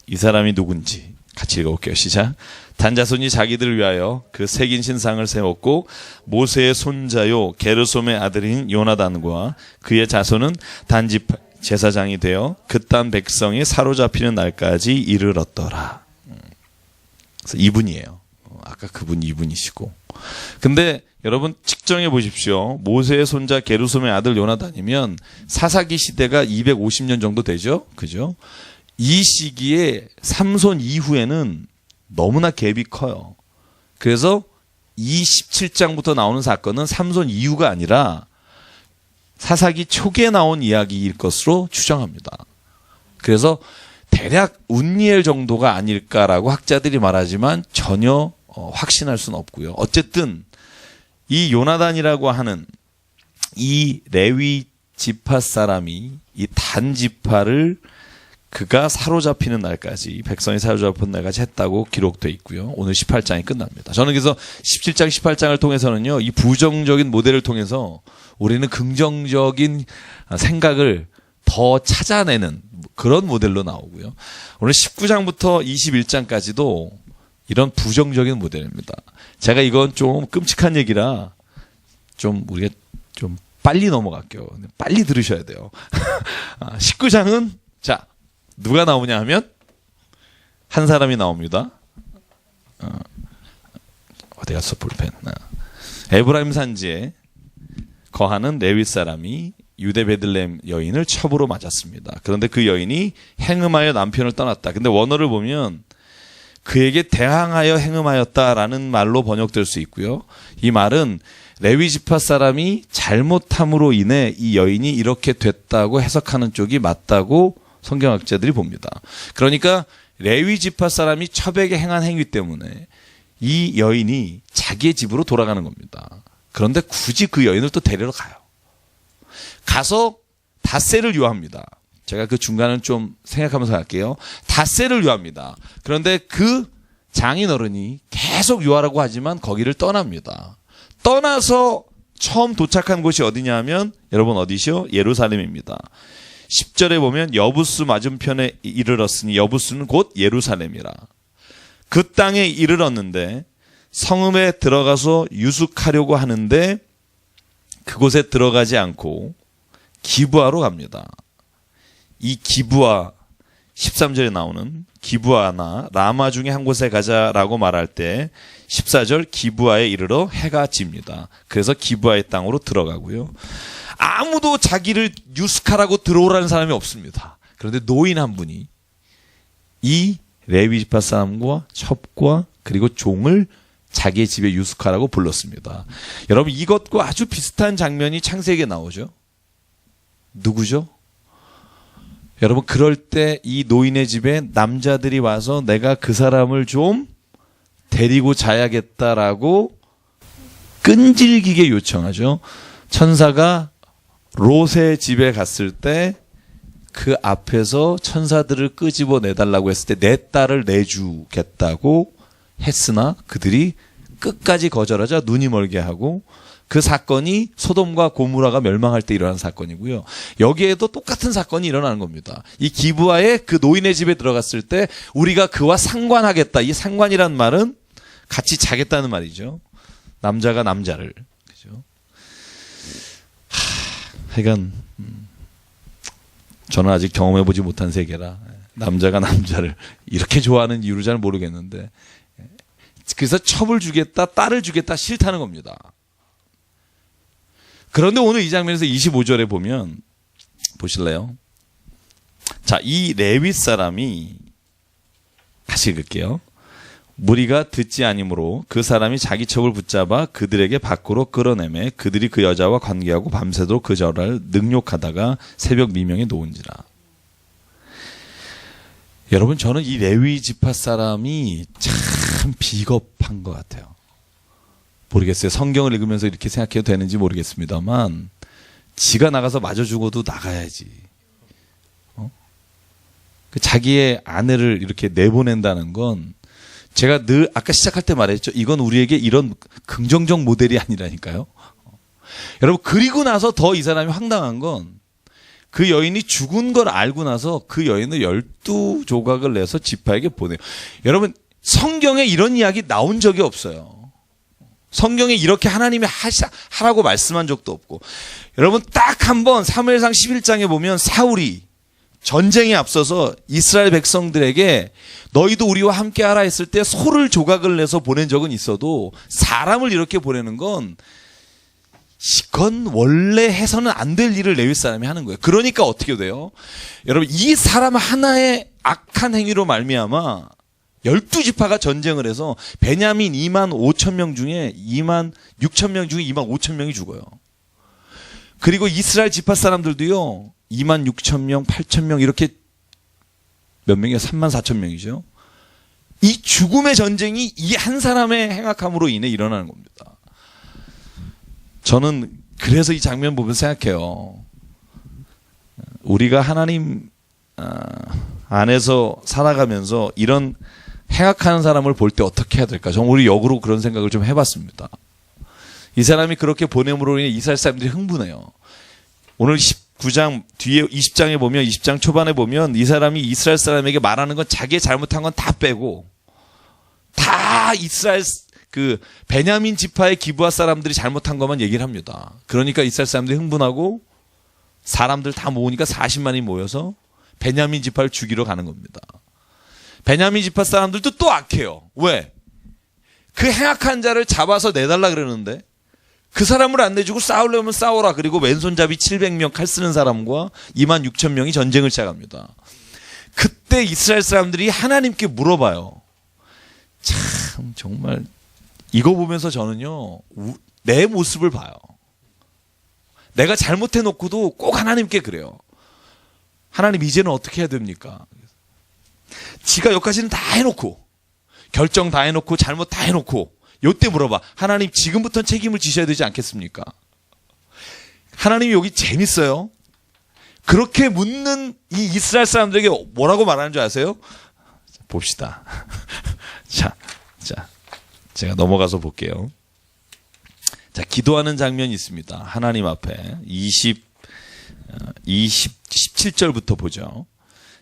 이 사람이 누군지 같이 읽어볼게요. 시작. 단 자손이 자기들을 위하여 그 새긴 신상을 세웠고 모세의 손자요 게르솜의 아들인 요나단과 그의 자손은 단지파 제사장이 되어 그 땅 백성이 사로잡히는 날까지 이르렀더라. 그래서 이분이에요. 아까 그분 이분이시고. 근데 여러분 측정해 보십시오. 모세의 손자 게르솜의 아들 요나단이면 사사기 시대가 250년 정도 되죠. 그죠? 이 시기에 삼손 이후에는 너무나 갭이 커요. 그래서 이 17장부터 나오는 사건은 삼손 이후가 아니라 사사기 초기에 나온 이야기일 것으로 추정합니다. 그래서 대략 운니엘 정도가 아닐까라고 학자들이 말하지만 전혀 확신할 수는 없고요. 어쨌든 이 요나단이라고 하는 이 레위 지파 사람이 이 단 지파를 그가 사로잡히는 날까지, 백성이 사로잡힌 날까지 했다고 기록되어 있고요. 오늘 18장이 끝납니다. 저는 그래서 17장, 18장을 통해서는요, 이 부정적인 모델을 통해서 우리는 긍정적인 생각을 더 찾아내는 그런 모델로 나오고요. 오늘 19장부터 21장까지도 이런 부정적인 모델입니다. 제가 이건 좀 끔찍한 얘기라 좀 우리가 좀 빨리 넘어갈게요. 빨리 들으셔야 돼요. 19장은 자, 누가 나오냐 하면 한 사람이 나옵니다. 어디 갔어 볼펜. 에브라임 산지에 거하는 레위 사람이 유대 베들레헴 여인을 첩으로 맞았습니다. 그런데 그 여인이 행음하여 남편을 떠났다. 근데 원어를 보면 그에게 대항하여 행음하였다라는 말로 번역될 수 있고요. 이 말은 레위 지파 사람이 잘못함으로 인해 이 여인이 이렇게 됐다고 해석하는 쪽이 맞다고 성경학자들이 봅니다. 그러니까 레위 지파 사람이 첩에게 행한 행위 때문에 이 여인이 자기의 집으로 돌아가는 겁니다. 그런데 굳이 그 여인을 또 데리러 가요. 가서 닷새를 유합니다. 제가 그 중간은 좀 생각하면서 갈게요. 닷새를 유합니다. 그런데 그 장인어른이 계속 유하라고 하지만 거기를 떠납니다. 떠나서 처음 도착한 곳이 어디냐 하면 여러분 어디시요? 예루살렘입니다. 10절에 보면 여부스 맞은편에 이르렀으니 여부스는 곧 예루살렘이라. 그 땅에 이르렀는데 성읍에 들어가서 유숙하려고 하는데 그곳에 들어가지 않고 기브아로 갑니다. 이 기브아 13절에 나오는 기브아나 라마 중에 한 곳에 가자라고 말할 때 14절 기브아에 이르러 해가 집니다. 그래서 기브아의 땅으로 들어가고요. 아무도 자기를 유스카라고 들어오라는 사람이 없습니다. 그런데 노인 한 분이 이 레위 지파 사람과 첩과 그리고 종을 자기의 집에 유스카라고 불렀습니다. 여러분 이것과 아주 비슷한 장면이 창세기에 나오죠. 누구죠? 여러분 그럴 때 이 노인의 집에 남자들이 와서 내가 그 사람을 좀 데리고 자야겠다라고 끈질기게 요청하죠. 천사가 롯의 집에 갔을 때 그 앞에서 천사들을 끄집어 내달라고 했을 때 내 딸을 내주겠다고 했으나 그들이 끝까지 거절하자 눈이 멀게 하고 그 사건이 소돔과 고모라가 멸망할 때 일어난 사건이고요. 여기에도 똑같은 사건이 일어나는 겁니다. 이 기브아의 그 노인의 집에 들어갔을 때 우리가 그와 상관하겠다. 이 상관이란 말은 같이 자겠다는 말이죠. 남자가 남자를. 그죠? 하여간 저는 아직 경험해보지 못한 세계라 남자가 남자를 이렇게 좋아하는 이유를 잘 모르겠는데 그래서 첩을 주겠다, 딸을 주겠다 싫다는 겁니다. 그런데 오늘 이 장면에서 25절에 보면 보실래요? 자, 이 레위 사람이 다시 읽을게요. 무리가 듣지 아니므로 그 사람이 자기 첩을 붙잡아 그들에게 밖으로 끌어내매 그들이 그 여자와 관계하고 밤새도록 그 여자를 능욕하다가 새벽 미명에 놓은지라. 여러분 저는 이 레위 지파 사람이 참 비겁한 것 같아요. 모르겠어요. 성경을 읽으면서 이렇게 생각해도 되는지 모르겠습니다만 지가 나가서 맞아 죽어도 나가야지. 자기의 아내를 이렇게 내보낸다는 건 제가 늘 아까 시작할 때 말했죠. 이건 우리에게 이런 긍정적 모델이 아니라니까요. 여러분 그리고 나서 더 이 사람이 황당한 건 그 여인이 죽은 걸 알고 나서 그 여인을 12조각을 내서 지파에게 보내요. 여러분 성경에 이런 이야기 나온 적이 없어요. 성경에 이렇게 하나님이 하라고 말씀한 적도 없고. 여러분 딱 한 번 사무엘상 11장에 보면 사울이 전쟁에 앞서서 이스라엘 백성들에게 너희도 우리와 함께 하라 했을 때 소를 조각을 내서 보낸 적은 있어도 사람을 이렇게 보내는 건 이건 원래 해서는 안 될 일을 레위 사람이 하는 거예요. 그러니까 어떻게 돼요? 여러분 이 사람 하나의 악한 행위로 말미암아 12지파가 전쟁을 해서 베냐민 2만 5천 명 중에 2만 6천 명 중에 2만 5천 명이 죽어요. 그리고 이스라엘 지파 사람들도요. 2만 6천 명, 8천 명 이렇게 몇 명이요? 3만 4천 명이죠. 이 죽음의 전쟁이 이 한 사람의 행악함으로 인해 일어나는 겁니다. 저는 그래서 이 장면 보면 생각해요. 우리가 하나님 안에서 살아가면서 이런 행악하는 사람을 볼 때 어떻게 해야 될까? 저는 우리 역으로 그런 생각을 좀 해봤습니다. 이 사람이 그렇게 보냄으로 인해 이스라엘 사람들이 흥분해요. 오늘 19장 뒤에 20장에 보면 20장 초반에 보면 이 사람이 이스라엘 사람에게 말하는 건 자기의 잘못한 건 다 빼고 다 이스라엘 그 베냐민 지파의 기브아 사람들이 잘못한 것만 얘기를 합니다. 그러니까 이스라엘 사람들이 흥분하고 사람들 다 모으니까 40만이 모여서 베냐민 지파를 죽이러 가는 겁니다. 베냐민 지파 사람들도 또 악해요. 왜? 그 행악한 자를 잡아서 내달라 그러는데 그 사람을 안 내주고 싸우려면 싸워라. 그리고 왼손잡이 700명 칼 쓰는 사람과 2만 6천 명이 전쟁을 시작합니다. 그때 이스라엘 사람들이 하나님께 물어봐요. 참 정말 이거 보면서 저는요 내 모습을 봐요. 내가 잘못해놓고도 꼭 하나님께 그래요. 하나님 이제는 어떻게 해야 됩니까? 지가 여기까지는 다 해놓고 결정 다 해놓고 잘못 다 해놓고 요때 물어봐. 하나님 지금부터는 책임을 지셔야 되지 않겠습니까? 하나님이 여기 재밌어요. 그렇게 묻는 이 이스라엘 사람들에게 뭐라고 말하는 줄 아세요? 봅시다. 자, 제가 넘어가서 볼게요. 자, 기도하는 장면이 있습니다. 하나님 앞에 17절부터 보죠.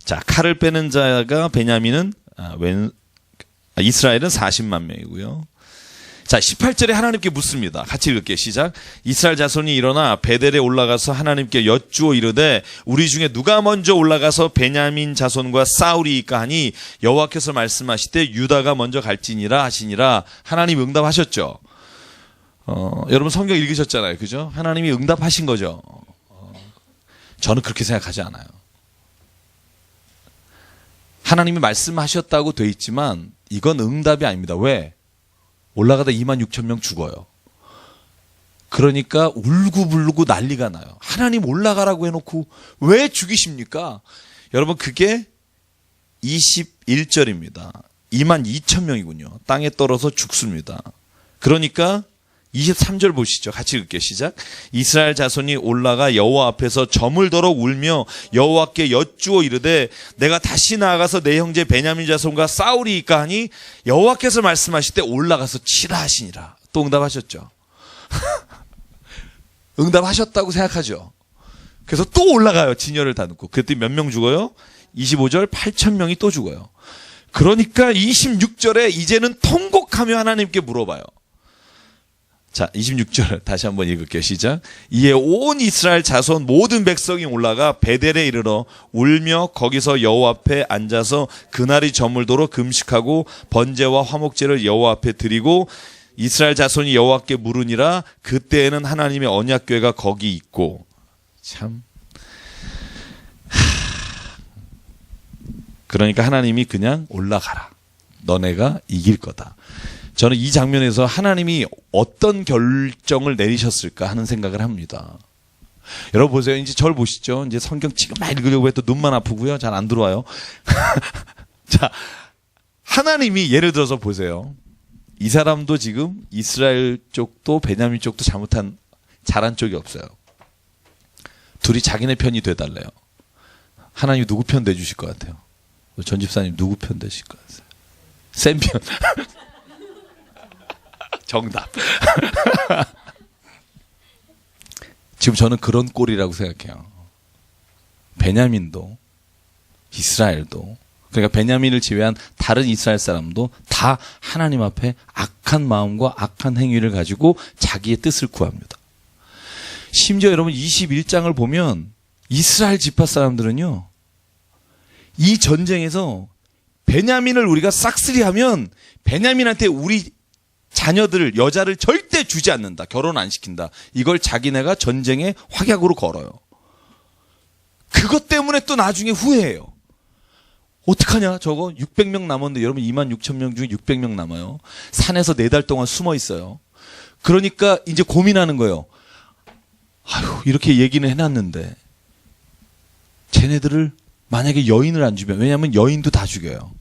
자, 칼을 빼는 자가 베냐민은 이스라엘은 40만 명이고요. 자, 18절에 하나님께 묻습니다. 같이 읽을게요. 시작. 이스라엘 자손이 일어나 베델에 올라가서 하나님께 여쭈어 이르되 우리 중에 누가 먼저 올라가서 베냐민 자손과 싸우리이까 하니 여호와께서 말씀하시되 유다가 먼저 갈지니라 하시니라. 하나님 응답하셨죠. 여러분 성경 읽으셨잖아요. 그죠? 하나님이 응답하신 거죠. 저는 그렇게 생각하지 않아요. 하나님이 말씀하셨다고 돼 있지만 이건 응답이 아닙니다. 왜? 올라가다 26,000명 죽어요. 그러니까 울고불고 난리가 나요. 하나님 올라가라고 해놓고 왜 죽이십니까? 여러분 그게 21절입니다. 22,000명이군요. 땅에 떨어져 죽습니다. 그러니까 23절 보시죠. 같이 읽게요. 시작. 이스라엘 자손이 올라가 여호와 앞에서 저물도록 울며 여호와께 여쭈어 이르되 내가 다시 나아가서 내 형제 베냐민 자손과 싸우리이까 하니 여호와께서 말씀하실 때 올라가서 치라 하시니라. 또 응답하셨죠. 응답하셨다고 생각하죠. 그래서 또 올라가요. 진열을 다 넣고. 그랬더니 몇 명 죽어요? 25절 8,000명이 또 죽어요. 그러니까 26절에 이제는 통곡하며 하나님께 물어봐요. 자, 26절 다시 한번 읽을게요. 시작. 이에 온 이스라엘 자손 모든 백성이 올라가 베델에 이르러 울며 거기서 여호와 앞에 앉아서 그날이 저물도록 금식하고 번제와 화목제를 여호와 앞에 드리고 이스라엘 자손이 여호와께 물으니라. 그때에는 하나님의 언약궤가 거기 있고. 참. 그러니까 하나님이 그냥 올라가라. 너네가 이길 거다. 저는 이 장면에서 하나님이 어떤 결정을 내리셨을까 하는 생각을 합니다. 여러분 보세요. 이제 저를 보시죠. 이제 성경 지금 막 읽으려고 해도 눈만 아프고요. 잘 안 들어와요. 자, 하나님이 예를 들어서 보세요. 이 사람도 지금 이스라엘 쪽도 베냐민 쪽도 잘한 쪽이 없어요. 둘이 자기네 편이 돼달래요. 하나님이 누구 편 돼주실 것 같아요? 전 집사님 누구 편 되실 것 같아요? 센 편. 정답. 지금 저는 그런 꼴이라고 생각해요. 베냐민도 이스라엘도, 그러니까 베냐민을 제외한 다른 이스라엘 사람도 다 하나님 앞에 악한 마음과 악한 행위를 가지고 자기의 뜻을 구합니다. 심지어 여러분 21장을 보면 이스라엘 지파 사람들은요, 이 전쟁에서 베냐민을 우리가 싹쓸이하면 베냐민한테 우리 자녀들, 여자를 절대 주지 않는다. 결혼 안 시킨다. 이걸 자기네가 전쟁의 확약으로 걸어요. 그것 때문에 또 나중에 후회해요. 어떡하냐? 저거 600명 남았는데 여러분 26,000명 중에 600명 남아요. 산에서 4달 동안 숨어 있어요. 그러니까 이제 고민하는 거예요. 아휴, 이렇게 얘기는 해놨는데 쟤네들을 만약에 여인을 안 주면, 왜냐하면 여인도 다 죽여요.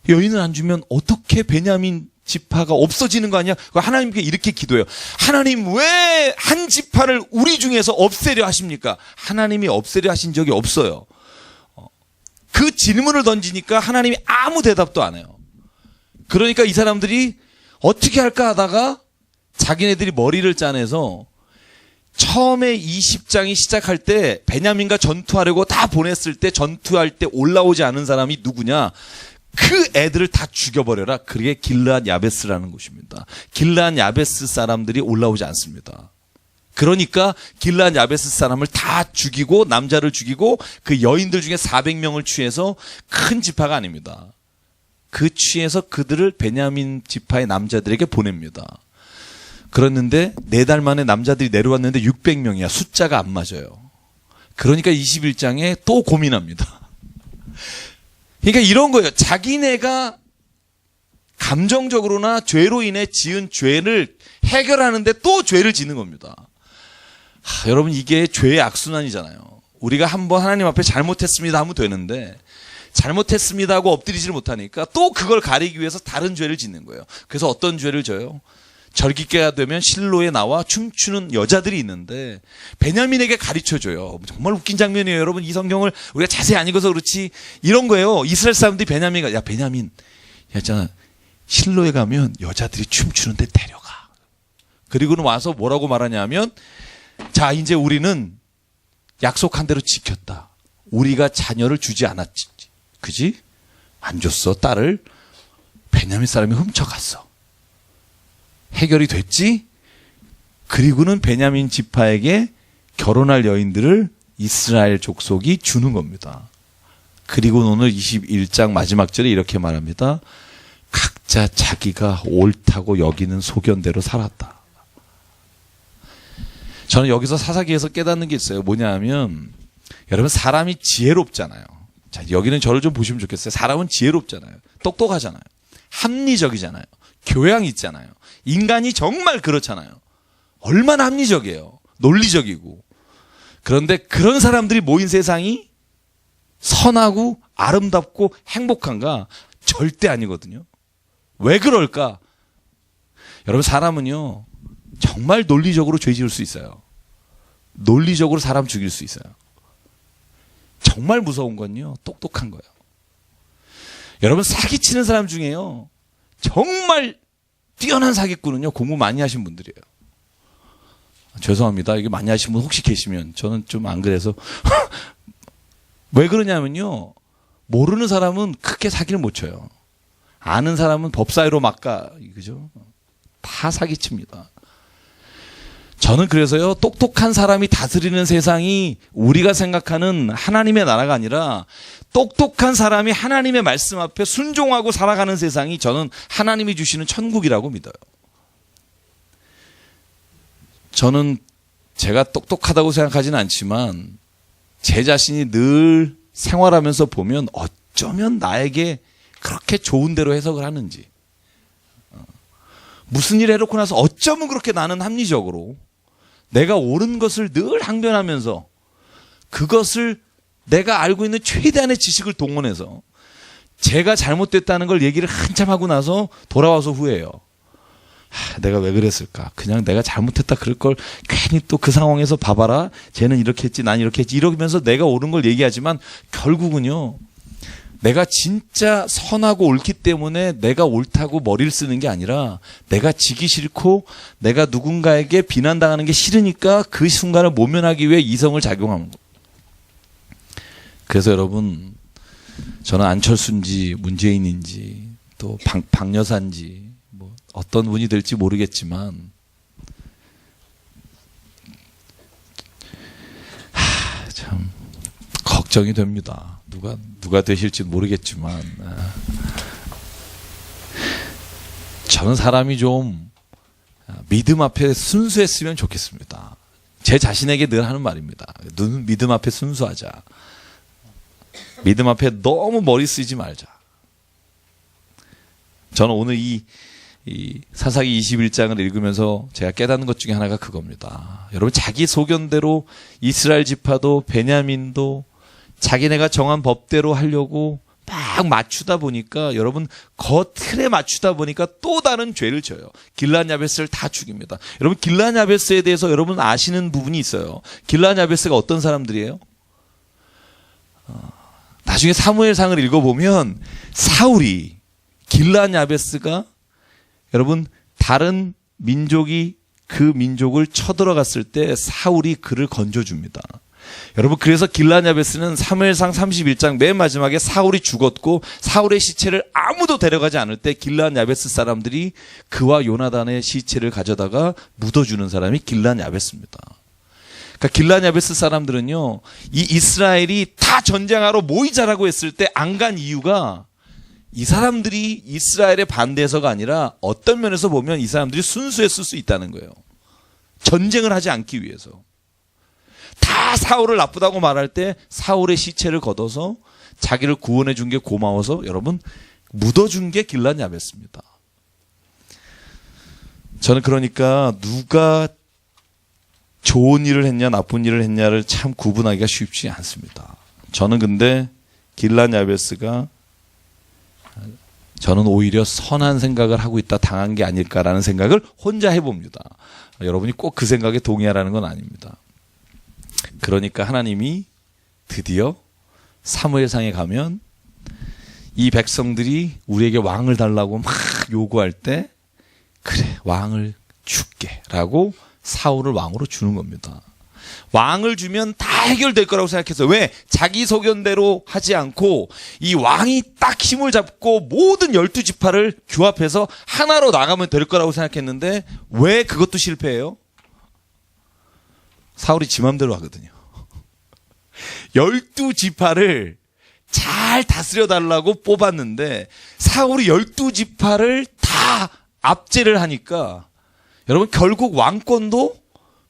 여인을 안 주면 어떻게 베냐민 지파가 없어지는 거 아니야? 하나님께 이렇게 기도해요. 하나님 왜 한 지파를 우리 중에서 없애려 하십니까? 하나님이 없애려 하신 적이 없어요. 그 질문을 던지니까 하나님이 아무 대답도 안 해요. 그러니까 이 사람들이 어떻게 할까 하다가 자기네들이 머리를 짜내서 처음에 20장이 시작할 때 베냐민과 전투하려고 다 보냈을 때 전투할 때 올라오지 않은 사람이 누구냐? 그 애들을 다 죽여버려라. 그게 길르앗 야베스라는 곳입니다. 길르앗 야베스 사람들이 올라오지 않습니다. 그러니까 길르앗 야베스 사람을 다 죽이고 남자를 죽이고 그 여인들 중에 400명을 취해서 큰 지파가 아닙니다. 그 취해서 그들을 베냐민 지파의 남자들에게 보냅니다. 그랬는데 4달 만에 남자들이 내려왔는데 600명이야. 숫자가 안 맞아요. 그러니까 21장에 또 고민합니다. 그러니까 이런 거예요. 자기네가 감정적으로나 죄로 인해 지은 죄를 해결하는데 또 죄를 짓는 겁니다. 여러분 이게 죄의 악순환이잖아요. 우리가 한번 하나님 앞에 잘못했습니다 하면 되는데 잘못했습니다 하고 엎드리지를 못하니까 또 그걸 가리기 위해서 다른 죄를 짓는 거예요. 그래서 어떤 죄를 져요? 절기께가 되면 실로에 나와 춤추는 여자들이 있는데 베냐민에게 가르쳐줘요. 정말 웃긴 장면이에요. 여러분 이 성경을 우리가 자세히 안 읽어서 그렇지 이런 거예요. 이스라엘 사람들이 베냐민가, 야 베냐민, 야 있잖아, 실로에 가면 여자들이 춤추는데 데려가. 그리고는 와서 뭐라고 말하냐면, 자 이제 우리는 약속한 대로 지켰다. 우리가 자녀를 주지 않았지, 그지? 안 줬어. 딸을 베냐민 사람이 훔쳐갔어. 해결이 됐지? 그리고는 베냐민 지파에게 결혼할 여인들을 이스라엘 족속이 주는 겁니다. 그리고 오늘 21장 마지막 절에 이렇게 말합니다. 각자 자기가 옳다고 여기는 소견대로 살았다. 저는 여기서 사사기에서 깨닫는 게 있어요. 뭐냐 하면 여러분 사람이 지혜롭잖아요. 자, 여기는 저를 좀 보시면 좋겠어요. 사람은 지혜롭잖아요. 똑똑하잖아요. 합리적이잖아요. 교양이 있잖아요. 인간이 정말 그렇잖아요. 얼마나 합리적이에요. 논리적이고. 그런데 그런 사람들이 모인 세상이 선하고 아름답고 행복한가? 절대 아니거든요. 왜 그럴까? 여러분 사람은요 정말 논리적으로 죄 지을 수 있어요. 논리적으로 사람 죽일 수 있어요. 정말 무서운 건요 똑똑한 거예요. 여러분 사기치는 사람 중에요 정말 뛰어난 사기꾼은요 공부 많이 하신 분들이에요. 죄송합니다. 이게 많이 하신 분 혹시 계시면 저는 좀 안 그래서 왜 그러냐면요 모르는 사람은 크게 사기를 못 쳐요. 아는 사람은 법사위로 막가 그죠? 다 사기칩니다. 저는 그래서요 똑똑한 사람이 다스리는 세상이 우리가 생각하는 하나님의 나라가 아니라 똑똑한 사람이 하나님의 말씀 앞에 순종하고 살아가는 세상이 저는 하나님이 주시는 천국이라고 믿어요. 저는 제가 똑똑하다고 생각하지는 않지만 제 자신이 늘 생활하면서 보면 어쩌면 나에게 그렇게 좋은 대로 해석을 하는지 무슨 일 해놓고 나서 어쩌면 그렇게 나는 합리적으로 내가 옳은 것을 늘 항변하면서 그것을 내가 알고 있는 최대한의 지식을 동원해서 제가 잘못됐다는 걸 얘기를 한참 하고 나서 돌아와서 후회해요. 내가 왜 그랬을까? 그냥 내가 잘못했다 그럴 걸 괜히 또 그 상황에서 봐봐라. 쟤는 이렇게 했지, 난 이렇게 했지. 이러면서 내가 옳은 걸 얘기하지만 결국은요. 내가 진짜 선하고 옳기 때문에 내가 옳다고 머리를 쓰는 게 아니라 내가 지기 싫고 내가 누군가에게 비난당하는 게 싫으니까 그 순간을 모면하기 위해 이성을 작용하는 거예요. 그래서 여러분 저는 안철수인지 문재인인지 또 박여사인지 뭐 어떤 분이 될지 모르겠지만 참 걱정이 됩니다. 누가 되실지 모르겠지만 저는 사람이 좀 믿음 앞에 순수했으면 좋겠습니다. 제 자신에게 늘 하는 말입니다. 믿음 앞에 순수하자. 믿음 앞에 너무 머리 쓰지 말자. 저는 오늘 이 사사기 21장을 읽으면서 제가 깨닫는 것 중에 하나가 그겁니다. 여러분 자기 소견대로 이스라엘 지파도 베냐민도 자기네가 정한 법대로 하려고 막 맞추다 보니까 여러분 겉틀에 맞추다 보니까 또 다른 죄를 져요. 길앗 야베스를 다 죽입니다. 여러분 길앗 야베스에 대해서 여러분 아시는 부분이 있어요. 길앗 야베스가 어떤 사람들이에요? 나중에 사무엘상을 읽어보면 사울이 길앗 야베스가 여러분 다른 민족이 그 민족을 쳐들어갔을 때 사울이 그를 건져줍니다. 여러분 그래서 길앗 야베스는 사무엘상 31장 맨 마지막에 사울이 죽었고 사울의 시체를 아무도 데려가지 않을 때 길앗 야베스 사람들이 그와 요나단의 시체를 가져다가 묻어주는 사람이 길앗 야베스입니다. 그러니까 길앗 야베스 사람들은요 이 이스라엘이 다 전쟁하러 모이자라고 했을 때 안 간 이유가 이 사람들이 이스라엘에 반대해서가 아니라 어떤 면에서 보면 이 사람들이 순수했을 수 있다는 거예요. 전쟁을 하지 않기 위해서. 다 사울을 나쁘다고 말할 때 사울의 시체를 걷어서 자기를 구원해 준 게 고마워서 여러분 묻어준 게 길앗 야베스입니다. 저는 그러니까 누가 좋은 일을 했냐 나쁜 일을 했냐를 참 구분하기가 쉽지 않습니다. 저는 근데 길앗 야베스가 저는 오히려 선한 생각을 하고 있다 당한 게 아닐까라는 생각을 혼자 해봅니다. 여러분이 꼭 그 생각에 동의하라는 건 아닙니다. 그러니까 하나님이 드디어 사무엘상에 가면 이 백성들이 우리에게 왕을 달라고 막 요구할 때 그래 왕을 줄게 라고 사울을 왕으로 주는 겁니다. 왕을 주면 다 해결될 거라고 생각했어요. 왜? 자기 소견대로 하지 않고 이 왕이 딱 힘을 잡고 모든 12지파를 규합해서 하나로 나가면 될 거라고 생각했는데 왜 그것도 실패해요? 사울이 지 맘대로 하거든요. 12지파를 잘 다스려 달라고 뽑았는데 사울이 12지파를 다 압제를 하니까 여러분 결국 왕권도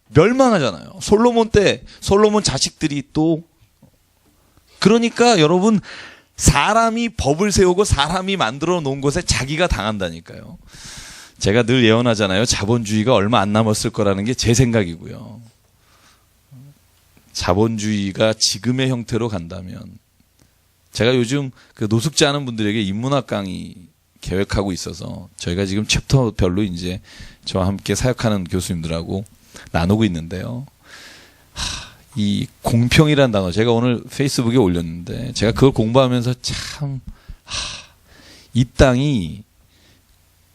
멸망하잖아요. 솔로몬 때 솔로몬 자식들이 또 그러니까 여러분 사람이 법을 세우고 사람이 만들어 놓은 곳에 자기가 당한다니까요. 제가 늘 예언하잖아요. 자본주의가 얼마 안 남았을 거라는 게 제 생각이고요. 자본주의가 지금의 형태로 간다면 제가 요즘 그 노숙자 하는 분들에게 인문학 강의 계획하고 있어서 저희가 지금 챕터별로 이제 저와 함께 사역하는 교수님들하고 나누고 있는데요. 이 공평이라는 단어 제가 오늘 페이스북에 올렸는데 제가 그걸 공부하면서 참 이 땅이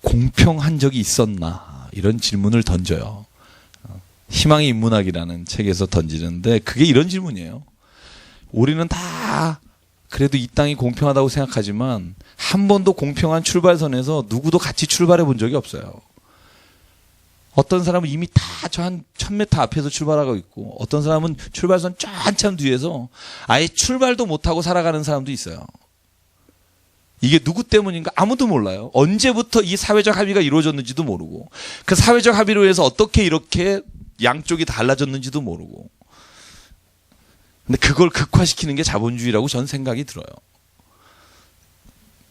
공평한 적이 있었나 이런 질문을 던져요. 희망의 인문학이라는 책에서 던지는데 그게 이런 질문이에요. 우리는 다 그래도 이 땅이 공평하다고 생각하지만 한 번도 공평한 출발선에서 누구도 같이 출발해 본 적이 없어요. 어떤 사람은 이미 다 저 한 1000m 앞에서 출발하고 있고 어떤 사람은 출발선 저 한참 뒤에서 아예 출발도 못하고 살아가는 사람도 있어요. 이게 누구 때문인가 아무도 몰라요. 언제부터 이 사회적 합의가 이루어졌는지도 모르고 그 사회적 합의로 해서 어떻게 이렇게 양쪽이 달라졌는지도 모르고 근데 그걸 극화시키는 게 자본주의라고 저는 생각이 들어요.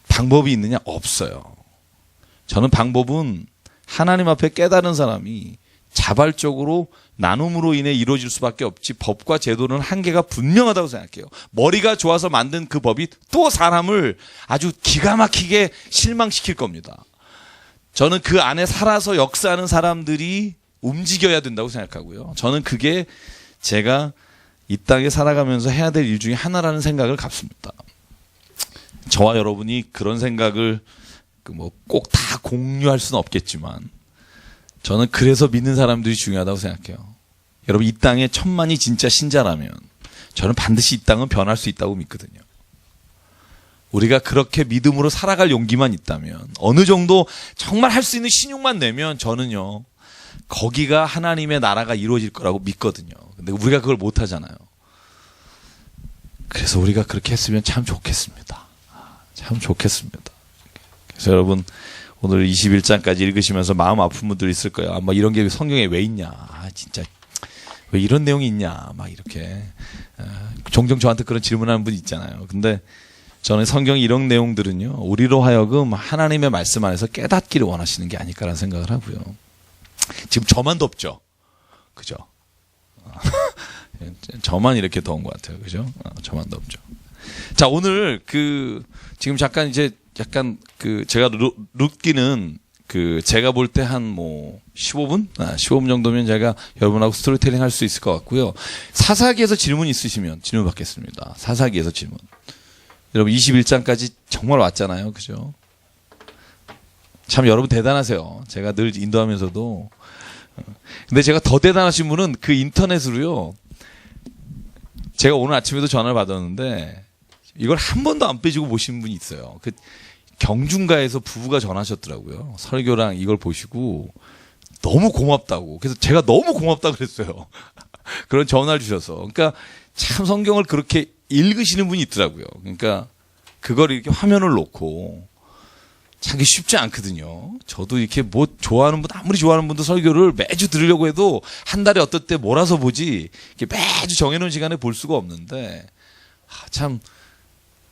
방법이 있느냐? 없어요. 저는 방법은 하나님 앞에 깨달은 사람이 자발적으로 나눔으로 인해 이루어질 수밖에 없지 법과 제도는 한계가 분명하다고 생각해요. 머리가 좋아서 만든 그 법이 또 사람을 아주 기가 막히게 실망시킬 겁니다. 저는 그 안에 살아서 역사하는 사람들이 움직여야 된다고 생각하고요. 저는 그게 제가 이 땅에 살아가면서 해야 될 일 중에 하나라는 생각을 갖습니다. 저와 여러분이 그런 생각을 꼭 다 공유할 수는 없겠지만 저는 그래서 믿는 사람들이 중요하다고 생각해요. 여러분 이 땅에 천만이 진짜 신자라면 저는 반드시 이 땅은 변할 수 있다고 믿거든요. 우리가 그렇게 믿음으로 살아갈 용기만 있다면 어느 정도 정말 할 수 있는 신용만 내면 저는요 거기가 하나님의 나라가 이루어질 거라고 믿거든요. 근데 우리가 그걸 못 하잖아요. 그래서 우리가 그렇게 했으면 참 좋겠습니다. 참 좋겠습니다. 그래서 여러분 오늘 21장까지 읽으시면서 마음 아픈 분들 있을 거예요. 아마 이런 게 성경에 왜 있냐. 진짜 왜 이런 내용이 있냐. 막 이렇게 종종 저한테 그런 질문하는 분이 있잖아요. 근데 저는 성경 이런 내용들은요. 우리로 하여금 하나님의 말씀 안에서 깨닫기를 원하시는 게 아닐까라는 생각을 하고요. 지금 저만 덥죠? 그죠? 저만 이렇게 더운 것 같아요. 그죠? 저만 덥죠. 자, 오늘 지금 잠깐 이제 약간 제가 룻기는 제가 볼 때 한 15분? 15분 정도면 제가 여러분하고 스토리텔링 할 수 있을 것 같고요. 사사기에서 질문 있으시면 질문 받겠습니다. 사사기에서 질문. 여러분 21장까지 정말 왔잖아요. 그죠? 참 여러분 대단하세요. 제가 늘 인도하면서도. 근데 제가 더 대단하신 분은 그 인터넷으로요. 제가 오늘 아침에도 전화를 받았는데 이걸 한 번도 안 빼주고 보신 분이 있어요. 경중가에서 부부가 전화하셨더라고요. 설교랑 이걸 보시고 너무 고맙다고. 그래서 제가 너무 고맙다고 그랬어요. 그런 전화를 주셔서. 그러니까 참 성경을 그렇게 읽으시는 분이 있더라고요. 그러니까 그걸 이렇게 화면을 놓고 자기 쉽지 않거든요. 저도 이렇게 좋아하는 분, 아무리 좋아하는 분도 설교를 매주 들으려고 해도 한 달에 어떨 때 몰아서 보지 이렇게 매주 정해놓은 시간에 볼 수가 없는데 참.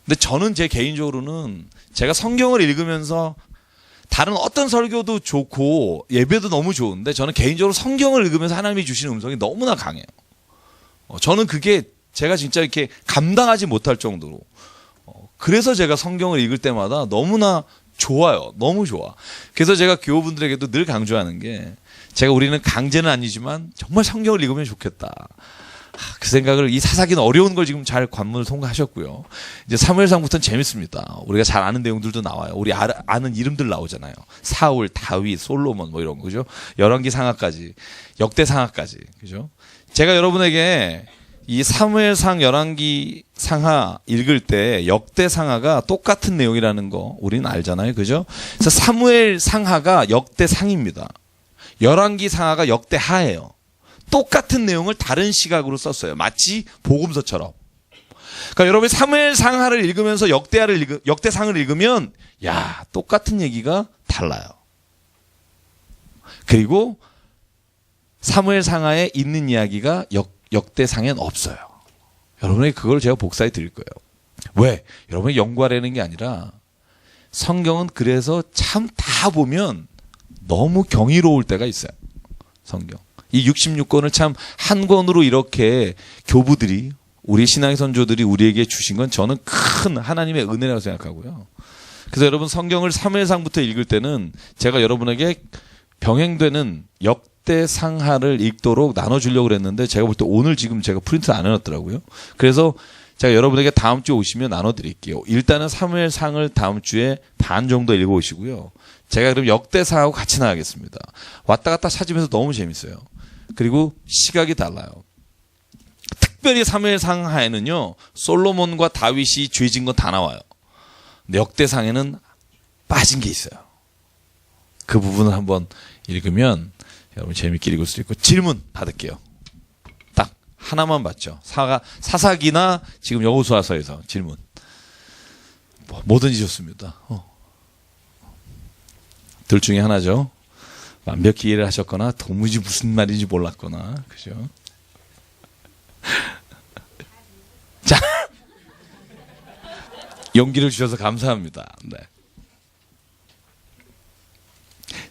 근데 저는 제 개인적으로는 제가 성경을 읽으면서 다른 어떤 설교도 좋고 예배도 너무 좋은데 저는 개인적으로 성경을 읽으면서 하나님이 주시는 음성이 너무나 강해요. 저는 그게 제가 진짜 이렇게 감당하지 못할 정도로. 그래서 제가 성경을 읽을 때마다 너무나 좋아요. 너무 좋아. 그래서 제가 교우분들에게도 늘 강조하는 게 우리는 강제는 아니지만 정말 성경을 읽으면 좋겠다. 그 생각을, 이 사사기는 어려운 걸 지금 잘 관문을 통과하셨고요. 이제 사무엘상부터는 재밌습니다. 우리가 잘 아는 내용들도 나와요. 우리 아는 이름들 나오잖아요. 사울, 다윗, 솔로몬 뭐 이런 거죠. 열왕기 상하까지, 역대 상하까지, 그죠? 제가 여러분에게 이 사무엘상, 열왕기 상하 읽을 때 역대 상하가 똑같은 내용이라는 거 우리는 알잖아요, 그죠? 그래서 사무엘 상하가 역대 상입니다. 열왕기 상하가 역대 하예요. 똑같은 내용을 다른 시각으로 썼어요. 마치 복음서처럼. 그러니까 여러분이 사무엘 상하를 읽으면서 역대상을 읽으면 야, 똑같은 얘기가 달라요. 그리고 사무엘 상하에 있는 이야기가 역대상엔 없어요. 여러분에게 그걸 제가 복사해 드릴 거예요. 왜? 여러분이 연구하려는 게 아니라 성경은 그래서 참 다 보면 너무 경이로울 때가 있어요. 성경. 이 66권을 참 한 권으로 이렇게 교부들이, 우리 신앙의 선조들이 우리에게 주신 건 저는 큰 하나님의 은혜라고 생각하고요. 그래서 여러분 성경을 사무엘상부터 읽을 때는 제가 여러분에게 병행되는 역대상하를 읽도록 나눠주려고 그랬는데 제가 볼 때 오늘 지금 제가 프린트 안 해놨더라고요. 그래서 제가 여러분에게 다음 주에 오시면 나눠드릴게요. 일단은 사무엘상을 다음 주에 반 정도 읽어오시고요. 제가 그럼 역대상하고 같이 나가겠습니다. 왔다 갔다 찾으면서 너무 재밌어요. 그리고 시각이 달라요. 특별히 사무엘상 하에는요, 솔로몬과 다윗이 죄진 건 다 나와요. 근데 역대상에는 빠진 게 있어요. 그 부분을 한번 읽으면 여러분 재밌게 읽을 수 있고. 질문 받을게요. 딱 하나만 받죠. 사사기나 지금 여호수아서에서 질문. 뭐든지 좋습니다. 둘 중에 하나죠. 완벽히 이해를 하셨거나 도무지 무슨 말인지 몰랐거나, 그죠? 자, 용기를 주셔서 감사합니다. 네.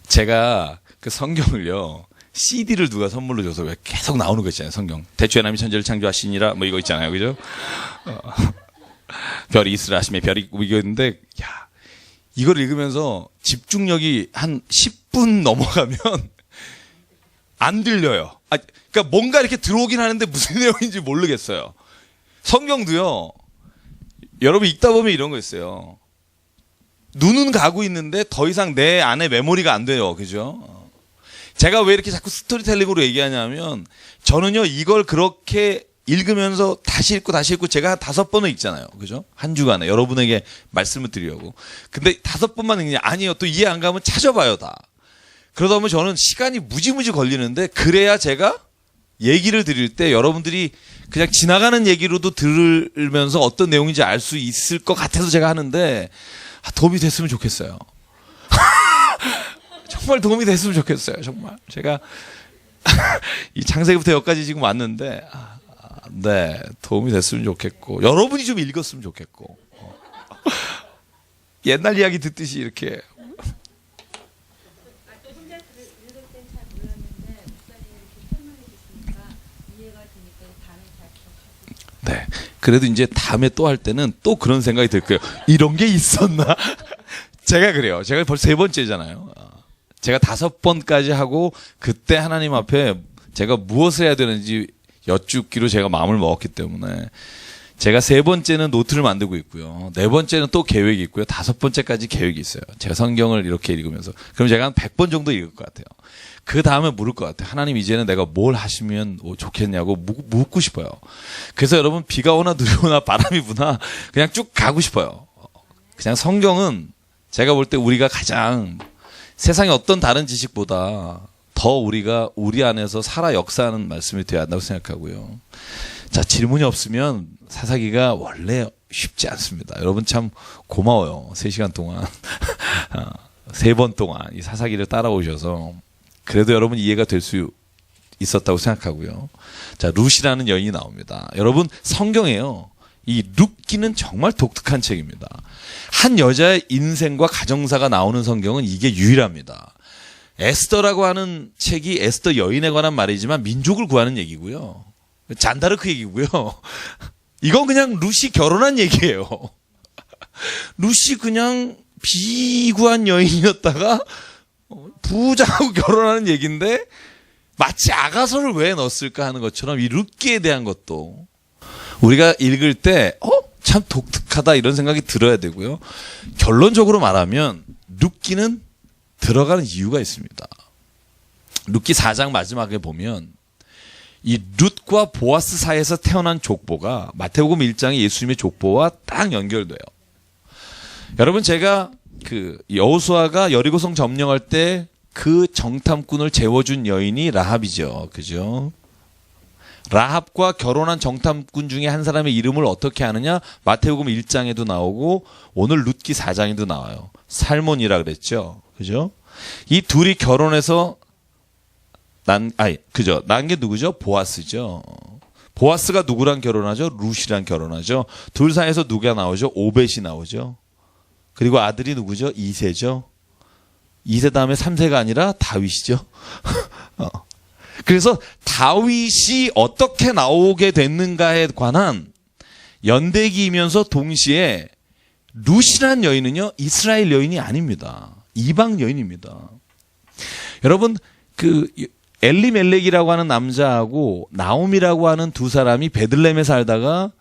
제가 그 성경을요, CD를 누가 선물로 줘서 왜 계속 나오는 거 있잖아요, 성경. 대초에 하나님이 천지를 창조하시니라 뭐 이거 있잖아요, 그죠? 별이 있으라 하시며 별이 있고 이거 있는데, 야, 이걸 읽으면서 집중력이 한 10분 넘어가면 안 들려요. 그러니까 뭔가 이렇게 들어오긴 하는데 무슨 내용인지 모르겠어요. 성경도요, 여러분 읽다 보면 이런 거 있어요. 눈은 가고 있는데 더 이상 내 안에 메모리가 안 돼요. 그죠? 제가 왜 이렇게 자꾸 스토리텔링으로 얘기하냐면, 저는요, 이걸 그렇게 읽으면서 다시 읽고 제가 한 5번은 읽잖아요. 그죠? 한 주간에 여러분에게 말씀을 드리려고. 근데 5번만 읽냐? 아니요. 또 이해 안 가면 찾아봐요, 다. 그러다 보면 저는 시간이 무지무지 걸리는데, 그래야 제가 얘기를 드릴 때 여러분들이 그냥 지나가는 얘기로도 들으면서 어떤 내용인지 알 수 있을 것 같아서 제가 하는데, 도움이 됐으면 좋겠어요. 정말 도움이 됐으면 좋겠어요. 정말. 제가 이 창세기부터 여기까지 지금 왔는데, 네, 도움이 됐으면 좋겠고, 여러분이 좀 읽었으면 좋겠고, 옛날 이야기 듣듯이 이렇게. 네, 그래도 이제 다음에 또 할 때는 또 그런 생각이 들 거예요. 이런 게 있었나? 제가 그래요. 제가 벌써 3번째잖아요. 제가 5번까지 하고 그때 하나님 앞에 제가 무엇을 해야 되는지 여쭙기로 제가 마음을 먹었기 때문에, 제가 3번째는 노트를 만들고 있고요. 4번째는 또 계획이 있고요. 5번째까지 계획이 있어요. 제가 성경을 이렇게 읽으면서. 그럼 제가 한 100번 정도 읽을 것 같아요. 그 다음에 물을 것 같아요. 하나님, 이제는 내가 뭘 하시면 좋겠냐고 묻고 싶어요. 그래서 여러분, 비가 오나 눈이 오나 바람이 부나 그냥 쭉 가고 싶어요. 그냥 성경은 제가 볼 때 우리가 가장 세상의 어떤 다른 지식보다 더 우리가 우리 안에서 살아 역사하는 말씀이 되어야 한다고 생각하고요. 자, 질문이 없으면 사사기가 원래 쉽지 않습니다. 여러분 참 고마워요. 3시간 동안 3번 동안 이 사사기를 따라오셔서 그래도 여러분 이해가 될 수 있었다고 생각하고요. 자, 룻이라는 여인이 나옵니다. 여러분, 성경에요, 이 룻기는 정말 독특한 책입니다. 한 여자의 인생과 가정사가 나오는 성경은 이게 유일합니다. 에스더라고 하는 책이 에스더 여인에 관한 말이지만 민족을 구하는 얘기고요. 잔다르크 얘기고요. 이건 그냥 룻이 결혼한 얘기예요. 룻이 그냥 비구한 여인이었다가 부자하고 결혼하는 얘기인데, 마치 아가서를 왜 넣었을까 하는 것처럼 이 룻기에 대한 것도 우리가 읽을 때 참 독특하다 이런 생각이 들어야 되고요. 결론적으로 말하면 룻기는 들어가는 이유가 있습니다. 룻기 4장 마지막에 보면 이 룻과 보아스 사이에서 태어난 족보가 마태복음 1장의 예수님의 족보와 딱 연결돼요. 여러분, 제가 그 여호수아가 여리고성 점령할 때 그 정탐꾼을 재워준 여인이 라합이죠. 그죠? 라합과 결혼한 정탐꾼 중에 한 사람의 이름을 어떻게 아느냐? 마태복음 1장에도 나오고 오늘 룻기 4장에도 나와요. 살몬이라 그랬죠. 그죠? 이 둘이 결혼해서 난 게 누구죠? 보아스죠. 보아스가 누구랑 결혼하죠? 룻이랑 결혼하죠. 둘 사이에서 누가 나오죠? 오벳이 나오죠. 그리고 아들이 누구죠? 이세죠. 이세 다음에 3세가 아니라 다윗이죠. 그래서 다윗이 어떻게 나오게 됐는가에 관한 연대기이면서 동시에 룻이란 여인은요, 이스라엘 여인이 아닙니다. 이방 여인입니다. 여러분, 그 엘리멜렉이라고 하는 남자하고 나옴이라고 하는 두 사람이 베들레헴에 살다가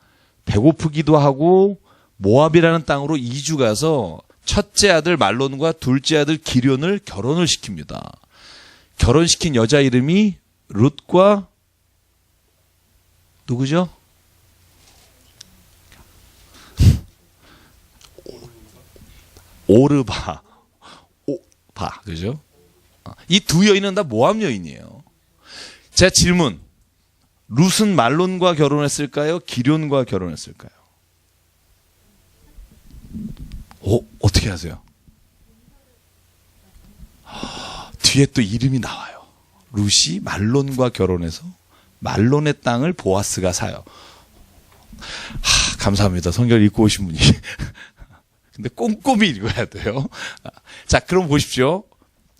배고프기도 하고 모압이라는 땅으로 이주 가서 첫째 아들 말론과 둘째 아들 기련을 결혼을 시킵니다. 결혼시킨 여자 이름이 룻과 누구죠? 오르바, 그죠? 이 두 여인은 다 모압 여인이에요. 제 질문, 룻은 말론과 결혼했을까요? 기련과 결혼했을까요? 어떻게 하세요? 뒤에 또 이름이 나와요. 룻이 말론과 결혼해서 말론의 땅을 보아스가 사요. 감사합니다. 성경 읽고 오신 분이. 근데 꼼꼼히 읽어야 돼요. 자, 그럼 보십시오.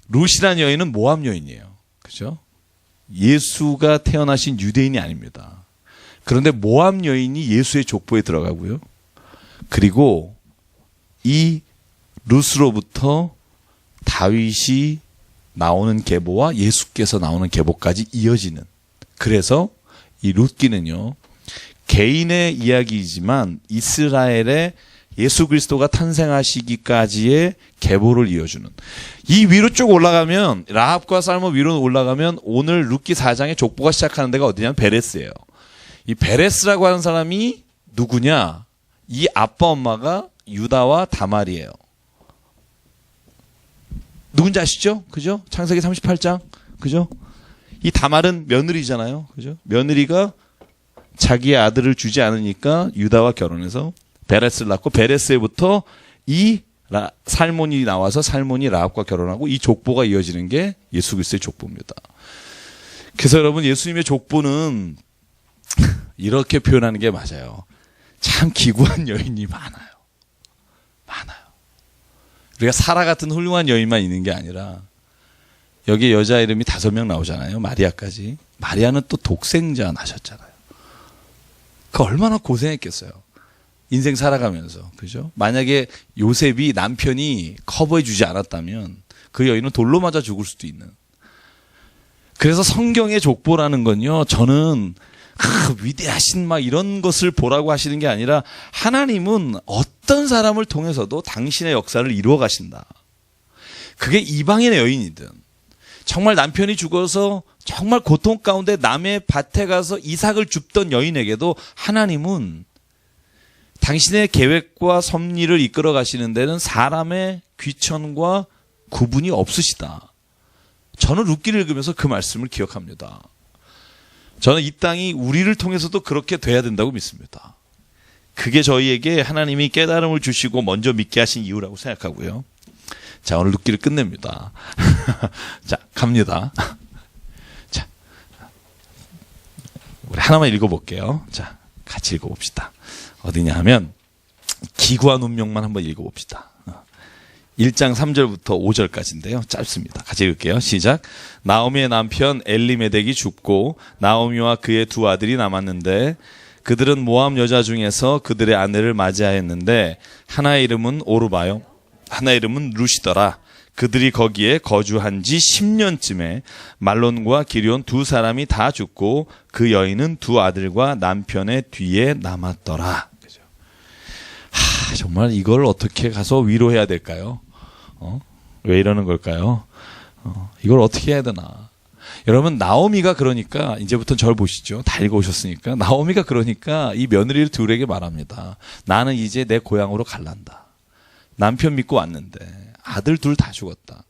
룻이라는 여인은 모압 여인이에요. 그죠? 예수가 태어나신 유대인이 아닙니다. 그런데 모압 여인이 예수의 족보에 들어가고요. 그리고 이 룻으로부터 다윗이 나오는 계보와 예수께서 나오는 계보까지 이어지는, 그래서 이 룻기는요, 개인의 이야기이지만 이스라엘의 예수 그리스도가 탄생하시기까지의 계보를 이어주는, 이 위로 쭉 올라가면 라합과 살몬 위로 올라가면 오늘 룻기 4장의 족보가 시작하는 데가 어디냐면 베레스예요. 이 베레스라고 하는 사람이 누구냐? 이 아빠 엄마가 유다와 다말이에요. 누군지 아시죠? 그죠? 창세기 38장. 그죠? 이 다말은 며느리잖아요. 그죠? 며느리가 자기의 아들을 주지 않으니까 유다와 결혼해서 베레스를 낳고, 베레스에부터 이 살몬이 나와서 살몬이 라합과 결혼하고, 이 족보가 이어지는 게 예수 그리스도의 족보입니다. 그래서 여러분, 예수님의 족보는 이렇게 표현하는 게 맞아요. 참 기구한 여인이 많아요. 우리가 사라 같은 훌륭한 여인만 있는 게 아니라 여기 여자 이름이 5명 나오잖아요. 마리아까지. 마리아는 또 독생자 나셨잖아요. 그 얼마나 고생했겠어요. 인생 살아가면서. 그죠? 만약에 요셉이 남편이 커버해 주지 않았다면 그 여인은 돌로 맞아 죽을 수도 있는. 그래서 성경의 족보라는 건요, 저는 위대하신 막 이런 것을 보라고 하시는 게 아니라 하나님은 어떤 사람을 통해서도 당신의 역사를 이루어 가신다. 그게 이방인의 여인이든 정말 남편이 죽어서 정말 고통 가운데 남의 밭에 가서 이삭을 줍던 여인에게도 하나님은 당신의 계획과 섭리를 이끌어 가시는 데는 사람의 귀천과 구분이 없으시다. 저는 룻기를 읽으면서 그 말씀을 기억합니다. 저는 이 땅이 우리를 통해서도 그렇게 돼야 된다고 믿습니다. 그게 저희에게 하나님이 깨달음을 주시고 먼저 믿게 하신 이유라고 생각하고요. 자, 오늘 룻기를 끝냅니다. 자, 갑니다. 자, 우리 하나만 읽어볼게요. 자, 같이 읽어봅시다. 어디냐 하면 기구한 운명만 한번 읽어봅시다. 1장 3절부터 5절까지인데요. 짧습니다. 같이 읽을게요. 시작. 나오미의 남편 엘리메덱이 죽고 나오미와 그의 두 아들이 남았는데 그들은 모압 여자 중에서 그들의 아내를 맞이하였는데 하나의 이름은 오르바요, 하나의 이름은 룻이더라. 그들이 거기에 거주한 지 10년쯤에 말론과 기리온 두 사람이 다 죽고 그 여인은 두 아들과 남편의 뒤에 남았더라. 그죠? 정말 이걸 어떻게 가서 위로해야 될까요? 왜 이러는 걸까요? 이걸 어떻게 해야 되나? 여러분, 나오미가 그러니까, 이제부터는 저를 보시죠. 다 읽어오셨으니까. 나오미가 그러니까 이 며느리 둘에게 말합니다. 나는 이제 내 고향으로 갈란다. 남편 믿고 왔는데 아들 둘 다 죽었다.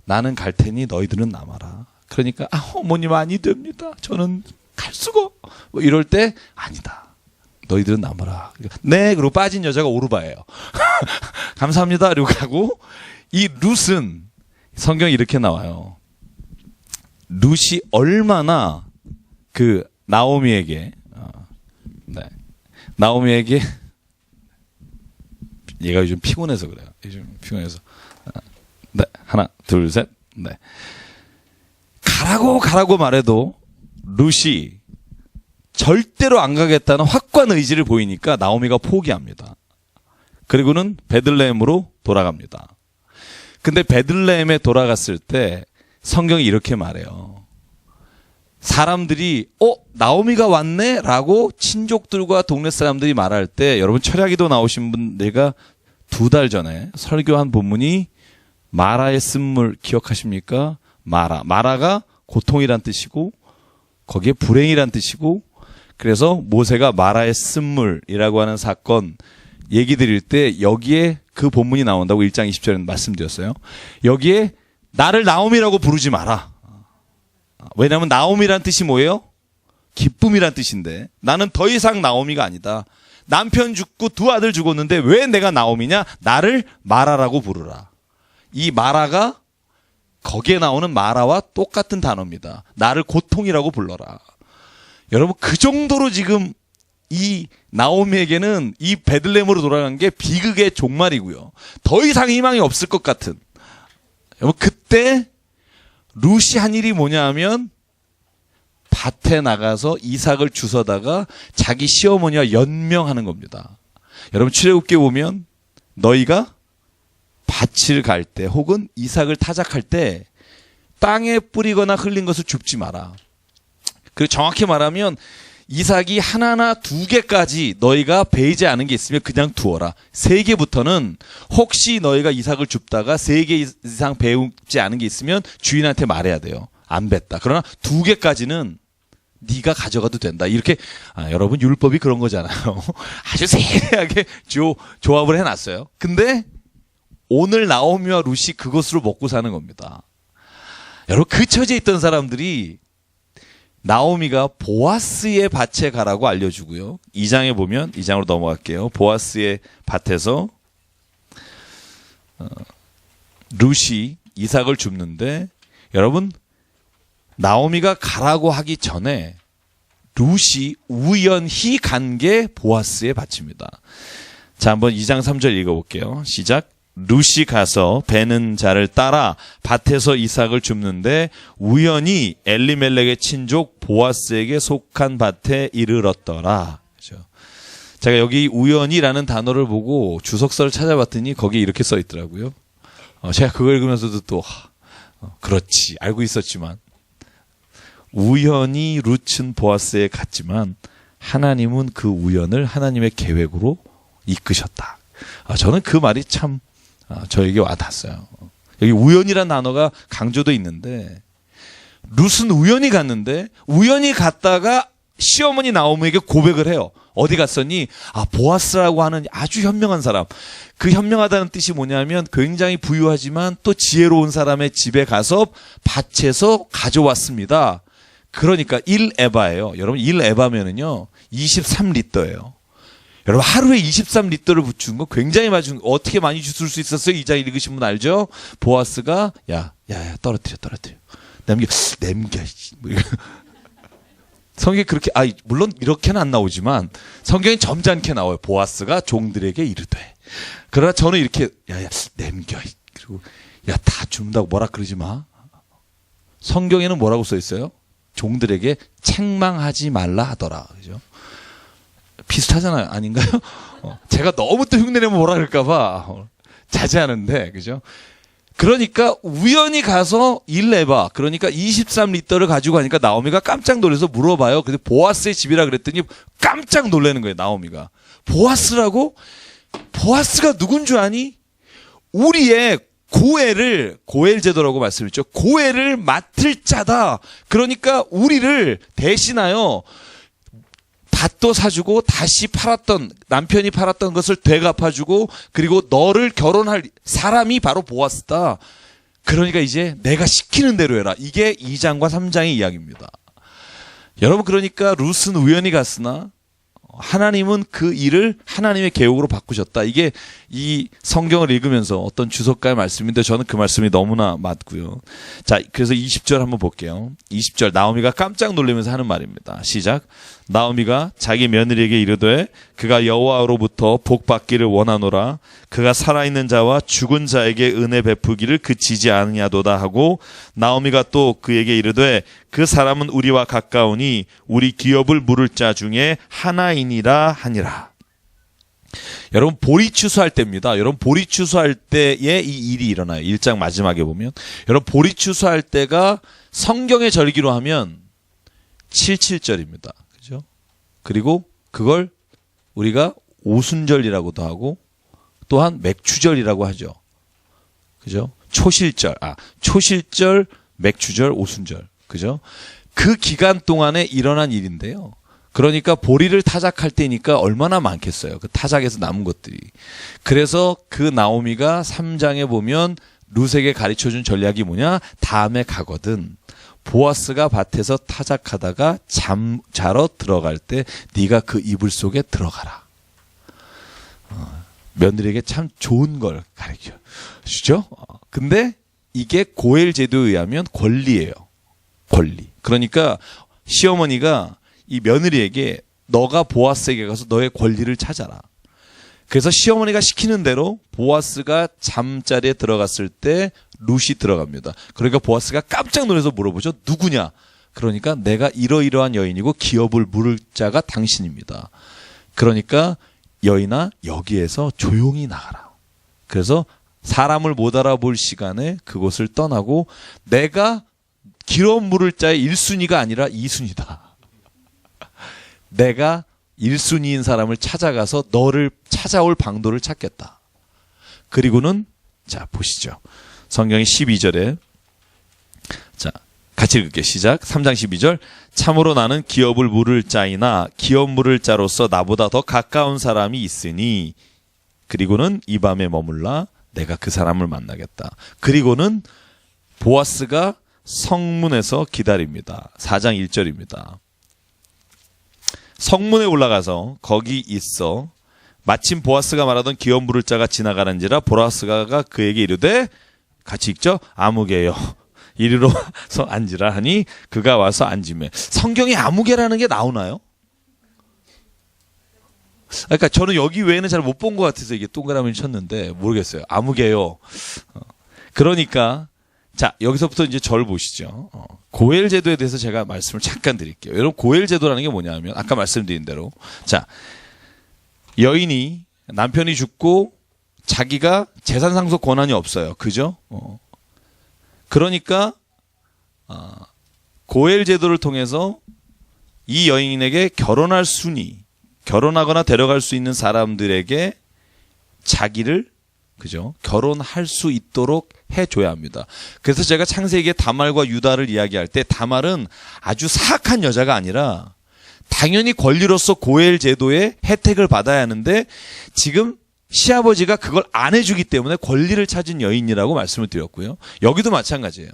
나는 갈 테니 너희들은 남아라. 그러니까 어머님 아니 됩니다. 저는 갈 수가. 뭐 이럴 때 아니다. 너희들은 남아라. 네. 그리고 빠진 여자가 오르바예요. 감사합니다. 이러고 가고, 이 룻은 성경에 이렇게 나와요. 룻이 얼마나 그 나오미에게 나오미에게 얘가 요즘 피곤해서 그래요. 요즘 피곤해서. 네, 하나, 둘, 셋. 네. 가라고 말해도 룻이 절대로 안 가겠다는 확고한 의지를 보이니까 나오미가 포기합니다. 그리고는 베들레헴으로 돌아갑니다. 근데 베들레헴에 돌아갔을 때 성경이 이렇게 말해요. 사람들이 나오미가 왔네? 라고 친족들과 동네 사람들이 말할 때, 여러분 철야기도 나오신 분들과 2달 전에 설교한 본문이 마라의 쓴물 기억하십니까? 마라가 고통이란 뜻이고 거기에 불행이란 뜻이고, 그래서 모세가 마라의 쓴물이라고 하는 사건 얘기 드릴 때 여기에 그 본문이 나온다고 1장 20절에 말씀드렸어요. 여기에 나를 나오미라고 부르지 마라. 왜냐하면 나오미란 뜻이 뭐예요? 기쁨이란 뜻인데 나는 더 이상 나오미가 아니다. 남편 죽고 두 아들 죽었는데 왜 내가 나오미냐? 나를 마라라고 부르라. 이 마라가 거기에 나오는 마라와 똑같은 단어입니다. 나를 고통이라고 불러라. 여러분, 그 정도로 지금 이 나오미에게는 이 베들레헴으로 돌아간 게 비극의 종말이고요. 더 이상 희망이 없을 것 같은. 여러분, 그때 룻이 한 일이 뭐냐 하면 밭에 나가서 이삭을 주워다가 자기 시어머니와 연명하는 겁니다. 여러분, 출애굽기에 보면 너희가 밭을 갈 때 혹은 이삭을 타작할 때 땅에 뿌리거나 흘린 것을 줍지 마라. 그리고 정확히 말하면 이삭이 하나나 2개까지 너희가 베이지 않은 게 있으면 그냥 두어라. 3개부터는 혹시 너희가 이삭을 줍다가 3개 이상 베우지 않은 게 있으면 주인한테 말해야 돼요. 안 뱉다. 그러나 2개까지는 네가 가져가도 된다. 이렇게 여러분, 율법이 그런 거잖아요. 아주 세세하게 조합을 해놨어요. 근데 오늘 나오미와 룻이 그것으로 먹고 사는 겁니다. 여러분, 그 처지에 있던 사람들이 나오미가 보아스의 밭에 가라고 알려주고요. 2장에 보면, 2장으로 넘어갈게요. 보아스의 밭에서 룻이 이삭을 줍는데, 여러분, 나오미가 가라고 하기 전에 룻이 우연히 간 게 보아스의 밭입니다. 자, 한번 2장 3절 읽어볼게요. 시작. 룻이 가서 베는 자를 따라 밭에서 이삭을 줍는데 우연히 엘리멜렉의 친족 보아스에게 속한 밭에 이르렀더라. 그렇죠? 제가 여기 우연히라는 단어를 보고 주석서를 찾아봤더니 거기에 이렇게 써 있더라고요. 제가 그걸 읽으면서도 또 그렇지 알고 있었지만, 우연히 룻은 보아스에 갔지만 하나님은 그 우연을 하나님의 계획으로 이끄셨다. 저는 그 말이 참 저에게 와닿았어요. 여기 우연이라는 단어가 강조도 있는데, 룻은 우연히 갔는데 우연히 갔다가 시어머니 나오미에게 고백을 해요. 어디 갔었니? 보아스라고 하는 아주 현명한 사람. 그 현명하다는 뜻이 뭐냐면 굉장히 부유하지만 또 지혜로운 사람의 집에 가서 밭에서 가져왔습니다. 그러니까 1에바예요. 여러분, 1에바면은요 23리터예요. 여러분, 하루에 23리터를 붙인 거 굉장히 많이 준, 어떻게 많이 주술 수 있었어요? 2장 읽으신 분 알죠? 보아스가 야 떨어뜨려 남겨 성경에 그렇게, 물론 이렇게는 안 나오지만 성경에 점잖게 나와요. 보아스가 종들에게 이르되. 그러나 저는 이렇게 남겨, 그리고 다 준다고 뭐라 그러지 마. 성경에는 뭐라고 써 있어요? 종들에게 책망하지 말라 하더라. 그죠? 비슷하잖아요. 아닌가요? 제가 너무 또 흉내내면 뭐라 그럴까봐 자제하는데, 그죠? 그러니까 우연히 가서 일 내봐. 그러니까 23리터를 가지고 가니까 나오미가 깜짝 놀라서 물어봐요. 근데 보아스의 집이라 그랬더니 깜짝 놀라는 거예요. 나오미가. 보아스라고? 보아스가 누군 줄 아니? 우리의 고엘 제도라고 말씀했죠. 고엘을 맡을 자다. 그러니까 우리를 대신하여 밭도 사주고 다시 남편이 팔았던 것을 되갚아주고 그리고 너를 결혼할 사람이 바로 보아스다. 그러니까 이제 내가 시키는 대로 해라. 이게 2장과 3장의 이야기입니다. 여러분, 그러니까 룻은 우연히 갔으나 하나님은 그 일을 하나님의 계획으로 바꾸셨다. 이게 이 성경을 읽으면서 어떤 주석가의 말씀인데 저는 그 말씀이 너무나 맞고요. 자, 그래서 20절 한번 볼게요. 20절 나오미가 깜짝 놀라면서 하는 말입니다. 시작. 나오미가 자기 며느리에게 이르되 그가 여호와로부터 복 받기를 원하노라. 그가 살아있는 자와 죽은 자에게 은혜 베푸기를 그치지 아니하도다 하고 나오미가 또 그에게 이르되 그 사람은 우리와 가까우니 우리 기업을 물을 자 중에 하나이니라 하니라. 여러분, 보리 추수할 때입니다. 여러분, 보리 추수할 때에 이 일이 일어나요. 1장 마지막에 보면 여러분, 보리 추수할 때가 성경의 절기로 하면 77절입니다. 그죠? 그리고 그걸 우리가 오순절이라고도 하고 또한 맥추절이라고 하죠. 그죠? 초실절, 맥추절, 오순절. 그죠? 그 기간 동안에 일어난 일인데요. 그러니까 보리를 타작할 때니까 얼마나 많겠어요. 그 타작에서 남은 것들이. 그래서 그 나오미가 3장에 보면 룻에게 가르쳐준 전략이 뭐냐? 다음에 가거든 보아스가 밭에서 타작하다가 자러 들어갈 때 네가 그 이불 속에 들어가라. 며느리에게 참 좋은 걸 가르쳐 주죠. 근데 이게 고엘 제도에 의하면 권리예요. 권리. 그러니까 시어머니가 이 며느리에게 너가 보아스에게 가서 너의 권리를 찾아라. 그래서 시어머니가 시키는 대로 보아스가 잠자리에 들어갔을 때 룻이 들어갑니다. 그러니까 보아스가 깜짝 놀라서 물어보죠. 누구냐? 그러니까 내가 이러이러한 여인이고 기업을 물을 자가 당신입니다. 그러니까 여인아 여기에서 조용히 나가라. 그래서 사람을 못 알아볼 시간에 그곳을 떠나고 내가 기업 물을 자의 1순위가 아니라 2순위다. 내가 1순위인 사람을 찾아가서 너를 찾아올 방도를 찾겠다. 그리고는 자 보시죠. 성경의 12절에 자 같이 읽을게요. 시작. 3장 12절. 참으로 나는 기업을 물을 자이나 기업 물을 자로서 나보다 더 가까운 사람이 있으니 그리고는 이 밤에 머물라 내가 그 사람을 만나겠다. 그리고는 보아스가 성문에서 기다립니다. 4장 1절입니다. 성문에 올라가서 거기 있어 마침 보아스가 말하던 기업 물을 자가 지나가는지라 보아스가 그에게 이르되 같이 읽죠. 아무개여 이리로 와서 앉으라 하니 그가 와서 앉으매. 성경에 아무개라는 게 나오나요? 그러니까 저는 여기 외에는 잘 못 본 것 같아서 이게 동그라미를 쳤는데 모르겠어요. 아무개요. 그러니까 자 여기서부터 이제 절 보시죠. 고엘 제도에 대해서 제가 말씀을 잠깐 드릴게요. 여러분 고엘 제도라는 게 뭐냐면 아까 말씀드린 대로 자 여인이 남편이 죽고 자기가 재산 상속 권한이 없어요. 그죠? 그러니까 고엘 제도를 통해서 이 여인에게 결혼하거나 데려갈 수 있는 사람들에게 자기를 그죠? 결혼할 수 있도록 해줘야 합니다. 그래서 제가 창세기에 다말과 유다를 이야기할 때 다말은 아주 사악한 여자가 아니라 당연히 권리로서 고엘 제도의 혜택을 받아야 하는데 지금 시아버지가 그걸 안 해주기 때문에 권리를 찾은 여인이라고 말씀을 드렸고요. 여기도 마찬가지예요.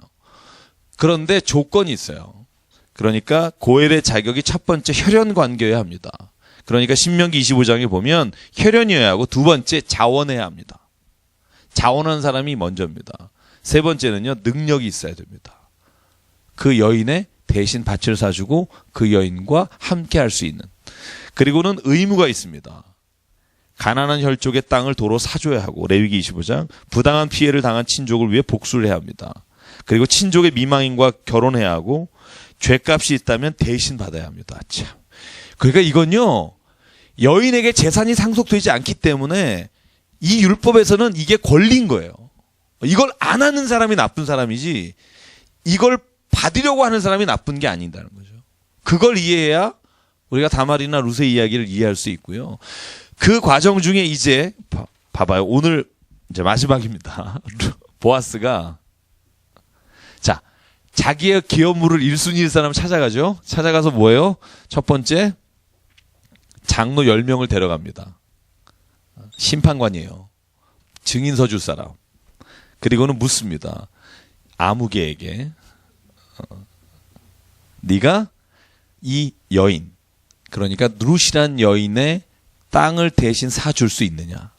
그런데 조건이 있어요. 그러니까 고엘의 자격이 첫 번째 혈연 관계여야 합니다. 그러니까 신명기 25장에 보면 혈연이어야 하고 두 번째 자원해야 합니다. 자원한 사람이 먼저입니다. 세 번째는요, 능력이 있어야 됩니다. 그 여인의 대신 밭을 사주고 그 여인과 함께 할 수 있는. 그리고는 의무가 있습니다. 가난한 혈족의 땅을 도로 사줘야 하고 레위기 25장 부당한 피해를 당한 친족을 위해 복수를 해야 합니다. 그리고 친족의 미망인과 결혼해야 하고 죄값이 있다면 대신 받아야 합니다. 참. 그러니까 이건요 여인에게 재산이 상속되지 않기 때문에 이 율법에서는 이게 권리인 거예요. 이걸 안 하는 사람이 나쁜 사람이지 이걸 받으려고 하는 사람이 나쁜 게 아닌다는 거죠. 그걸 이해해야 우리가 다말이나 룻의 이야기를 이해할 수 있고요. 그 과정 중에 이제 봐봐요. 오늘 이제 마지막입니다. 보아스가 자 자기의 기업물을 1순위일 사람 찾아가죠. 찾아가서 뭐예요? 첫 번째 장로 10명을 데려갑니다. 심판관이에요. 증인서 줄 사람. 그리고는 묻습니다. 아무개에게 네가 이 여인 그러니까 룻이란 여인의 땅을 대신 사줄 수 있느냐.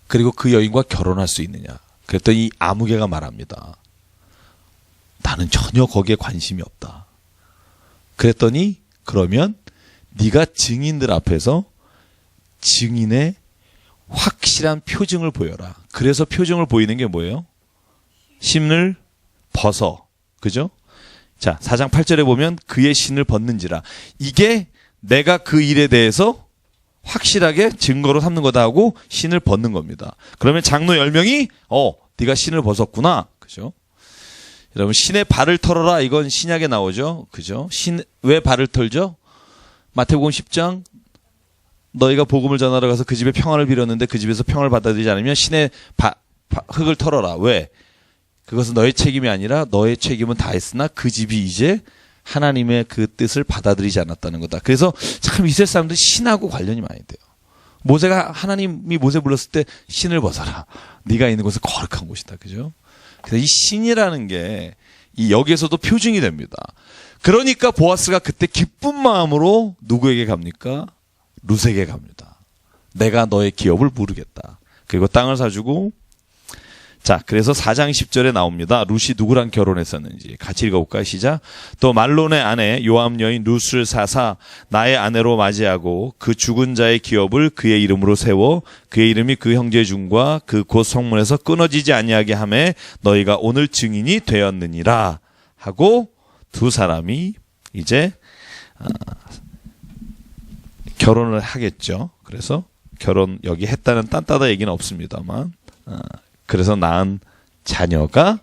그리고 그 여인과 결혼할 수 있느냐. 그랬더니 이 아무개가 말합니다. 나는 전혀 거기에 관심이 없다. 그랬더니 그러면 네가 증인들 앞에서 증인의 확실한 표징을 보여라. 그래서 표징을 보이는 게 뭐예요? 신을 벗어. 그죠? 자, 4장 8절에 보면 그의 신을 벗는지라. 이게 내가 그 일에 대해서 확실하게 증거로 삼는 거다 하고 신을 벗는 겁니다. 그러면 장로 10명이 네가 신을 벗었구나. 그죠? 여러분 신의 발을 털어라. 이건 신약에 나오죠. 그죠? 신 왜 발을 털죠? 마태복음 10장 너희가 복음을 전하러 가서 그 집에 평안을 빌었는데 그 집에서 평안을 받아들이지 않으면 신의 흙을 털어라. 왜? 그것은 너의 책임이 아니라 너의 책임은 다했으나 그 집이 이제 하나님의 그 뜻을 받아들이지 않았다는 거다. 그래서 참 이스라엘 사람들이 신하고 관련이 많이 돼요. 모세가 하나님이 모세 불렀을 때 신을 벗어라. 네가 있는 곳은 거룩한 곳이다. 그죠? 그래서 이 신이라는 게 이 여기에서도 표징이 됩니다. 그러니까 보아스가 그때 기쁜 마음으로 누구에게 갑니까? 룻에게 갑니다. 내가 너의 기업을 부르겠다. 그리고 땅을 사주고 자, 그래서 4장 10절에 나옵니다. 룻이 누구랑 결혼했었는지 같이 읽어볼까요? 시작. 또 말론의 아내 요압 여인 룻을 사사 나의 아내로 맞이하고 그 죽은 자의 기업을 그의 이름으로 세워 그의 이름이 그 형제 중과 그 곧 성문에서 끊어지지 아니하게 하매 너희가 오늘 증인이 되었느니라 하고 두 사람이 이제 결혼을 하겠죠. 그래서 결혼 여기 했다는 딴따다 얘기는 없습니다만 그래서 낳은 자녀가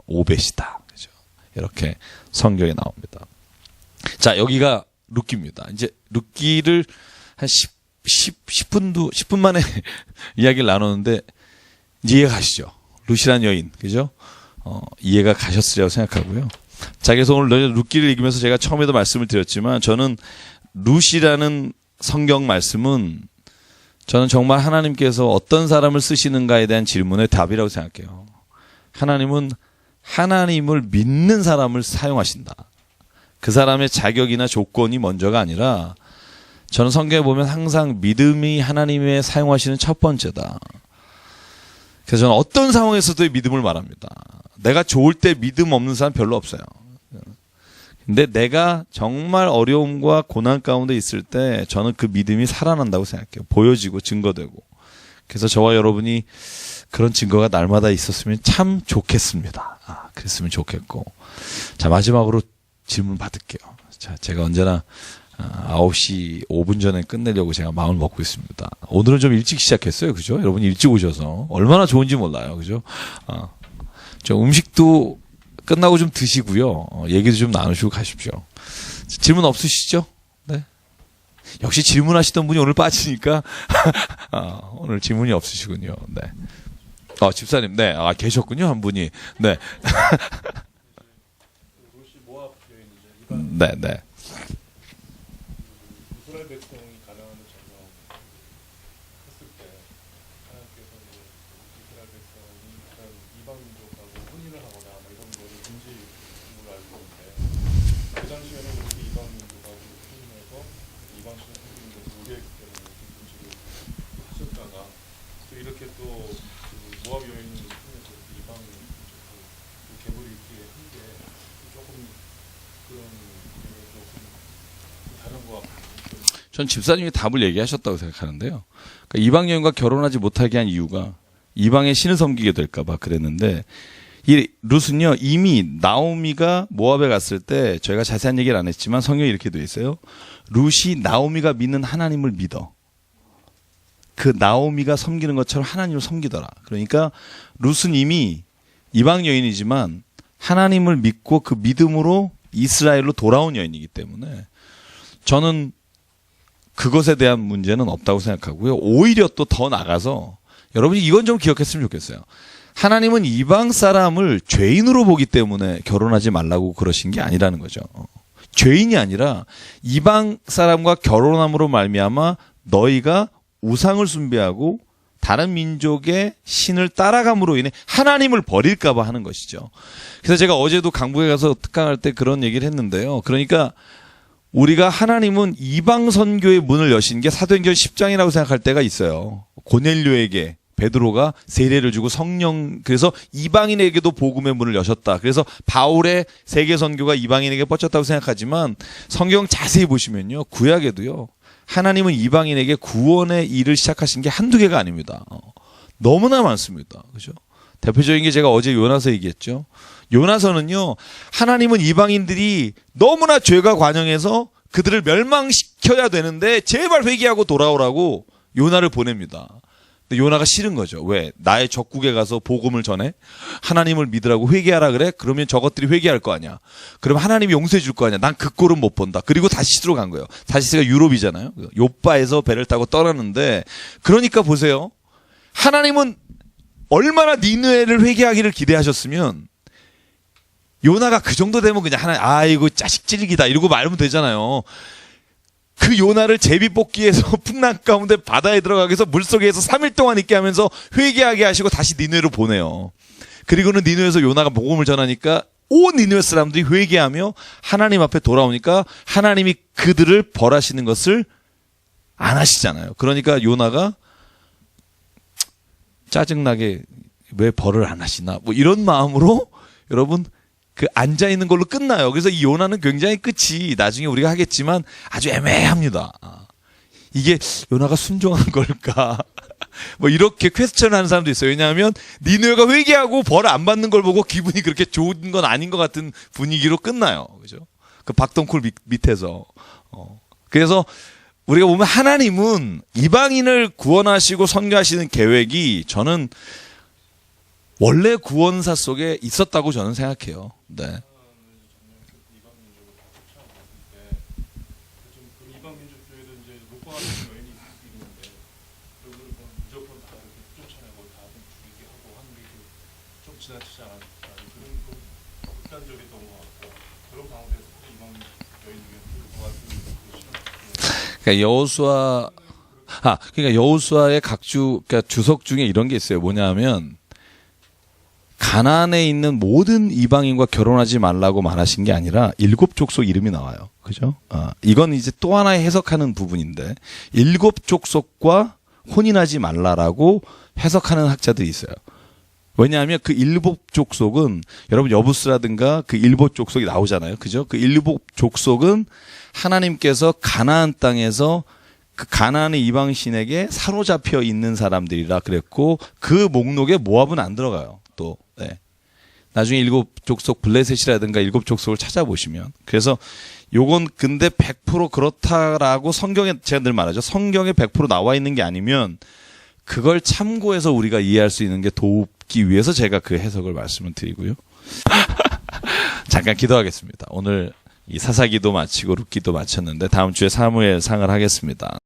오벳이다. 그죠? 이렇게 성경에 나옵니다. 자, 여기가 룻기입니다. 이제 룻기를 한 10분 만에 이야기를 나누는데 이해가 가시죠? 룻이란 여인. 그죠? 이해가 가셨으리라고 생각하고요. 자, 그래서 오늘 룻기를 읽으면서 제가 처음에도 말씀을 드렸지만 저는 룻이라는 성경 말씀은 저는 정말 하나님께서 어떤 사람을 쓰시는가에 대한 질문의 답이라고 생각해요. 하나님은 하나님을 믿는 사람을 사용하신다. 그 사람의 자격이나 조건이 먼저가 아니라 저는 성경에 보면 항상 믿음이 하나님의 사용하시는 첫 번째다. 그래서 저는 어떤 상황에서도 믿음을 말합니다. 내가 좋을 때 믿음 없는 사람 별로 없어요. 근데 내가 정말 어려움과 고난 가운데 있을 때 저는 그 믿음이 살아난다고 생각해요. 보여지고 증거되고. 그래서 저와 여러분이 그런 증거가 날마다 있었으면 참 좋겠습니다. 그랬으면 좋겠고. 자, 마지막으로 질문 받을게요. 자, 제가 언제나 9시 5분 전에 끝내려고 제가 마음을 먹고 있습니다. 오늘은 좀 일찍 시작했어요. 그죠? 여러분이 일찍 오셔서 얼마나 좋은지 몰라요. 그죠? 저 음식도 끝나고 좀 드시고요. 얘기도 좀 나누시고 가십시오. 질문 없으시죠? 네. 역시 질문하시던 분이 오늘 빠지니까 오늘 질문이 없으시군요. 네. 집사님, 네, 계셨군요 한 분이. 네. 네, 네. 이스라엘 백성이 가나안을 점령했을 때 하나님께서 이스라엘 백성이 어떤 이방 민족하고 혼인을 하거나 이런 거를 금지인 걸로 알고 있는데 그 당시에는 그렇게 이방 민족하고 혼인해서 이방 신을 섬기는 것을 우려했기 때문에 금지를 하셨다가 또 이렇게 또 모압 여인을 통해서 이방 민족하고 계보를 읽게 한 게 조금 그런 조금 다른 것 같아요. 전 집사님이 답을 얘기하셨다고 생각하는데요. 그러니까 이방 여인과 결혼하지 못하게 한 이유가 이방의 신을 섬기게 될까봐 그랬는데 이 룻은요 이미 나오미가 모압에 갔을 때 저희가 자세한 얘기를 안 했지만 성경에 이렇게 돼 있어요. 룻이 나오미가 믿는 하나님을 믿어. 그 나오미가 섬기는 것처럼 하나님을 섬기더라. 그러니까 룻은 이미 이방 여인이지만 하나님을 믿고 그 믿음으로 이스라엘로 돌아온 여인이기 때문에 저는 그것에 대한 문제는 없다고 생각하고요. 오히려 또 더 나가서 여러분이 이건 좀 기억했으면 좋겠어요. 하나님은 이방 사람을 죄인으로 보기 때문에 결혼하지 말라고 그러신 게 아니라는 거죠. 죄인이 아니라 이방 사람과 결혼함으로 말미암아 너희가 우상을 숭배하고 다른 민족의 신을 따라감으로 인해 하나님을 버릴까 봐 하는 것이죠. 그래서 제가 어제도 강북에 가서 특강할 때 그런 얘기를 했는데요. 그러니까 우리가 하나님은 이방 선교의 문을 여신 게 사도행전 10장이라고 생각할 때가 있어요. 고넬료에게 베드로가 세례를 주고 성령, 그래서 이방인에게도 복음의 문을 여셨다. 그래서 바울의 세계 선교가 이방인에게 뻗쳤다고 생각하지만 성경 자세히 보시면요. 구약에도요. 하나님은 이방인에게 구원의 일을 시작하신 게 한두 개가 아닙니다. 너무나 많습니다. 그죠? 대표적인 게 제가 어제 요나서 얘기했죠. 요나서는요. 하나님은 이방인들이 너무나 죄가 관영해서 그들을 멸망시켜야 되는데 제발 회개하고 돌아오라고 요나를 보냅니다. 근데 요나가 싫은 거죠. 왜? 나의 적국에 가서 복음을 전해? 하나님을 믿으라고 회개하라 그래? 그러면 저것들이 회개할 거 아니야. 그럼 하나님이 용서해 줄 거 아니야. 난 그 꼴은 못 본다. 그리고 다시스로 간 거예요. 다시스가 유럽이잖아요. 요빠에서 배를 타고 떠나는데 그러니까 보세요. 하나님은 얼마나 니느웨를 회개하기를 기대하셨으면 요나가 그 정도 되면 그냥 하나님 아이고 자식 찔기다 이러고 말하면 되잖아요. 그 요나를 제비뽑기에서 풍랑 가운데 바다에 들어가게 해서 물속에서 3일 동안 있게 하면서 회개하게 하시고 다시 니느웨로 보내요. 그리고는 니느웨에서 요나가 복음을 전하니까 온 니느웨 사람들이 회개하며 하나님 앞에 돌아오니까 하나님이 그들을 벌하시는 것을 안 하시잖아요. 그러니까 요나가 짜증나게 왜 벌을 안 하시나 뭐 이런 마음으로 여러분 그 앉아있는 걸로 끝나요. 그래서 이 요나는 굉장히 끝이 나중에 우리가 하겠지만 아주 애매합니다. 이게 요나가 순종한 걸까? 뭐 이렇게 퀘스천 하는 사람도 있어요. 왜냐하면 니느웨가 회개하고 벌 안 받는 걸 보고 기분이 그렇게 좋은 건 아닌 것 같은 분위기로 끝나요. 그죠? 그 박동쿨 밑에서. 그래서 우리가 보면 하나님은 이방인을 구원하시고 선교하시는 계획이 저는 원래 구원사 속에 있었다고 저는 생각해요. 네. 이방 민족을 다 쫓아갔을 때좀그 이방 민족 중에도 이제 로빠 같은 여인이 있는데 그들을 무조건 다 이렇게 쫓아내고 다 죽이게 하고 하는 게 좀 지나치지 않았다. 그런 좀 극단적이었던 것 같고 그런 가운데서 이방 여인 중에 로빠 같은 그러니까 그러니까 여호수아의 그러니까 주석 중에 이런 게 있어요. 뭐냐면 가나안에 있는 모든 이방인과 결혼하지 말라고 말하신 게 아니라 7족속 이름이 나와요. 그죠? 이건 이제 또 하나의 해석하는 부분인데 7족속과 혼인하지 말라라고 해석하는 학자들이 있어요. 왜냐하면 그 7족속은 여러분 여부스라든가 그 7족속이 나오잖아요. 그죠? 그 7족속은 하나님께서 가나안 땅에서 그 가나안의 이방신에게 사로잡혀 있는 사람들이라 그랬고 그 목록에 모압은 안 들어가요. 또 네. 나중에 7족속 블레셋이라든가 7족속을 찾아보시면 그래서 요건 근데 100% 그렇다라고 성경에 제가 늘 말하죠. 성경에 100% 나와 있는 게 아니면 그걸 참고해서 우리가 이해할 수 있는 게 돕기 위해서 제가 그 해석을 말씀을 드리고요. 잠깐 기도하겠습니다. 오늘 이 사사기도 마치고 룻기도 마쳤는데 다음 주에 사무엘상을 하겠습니다.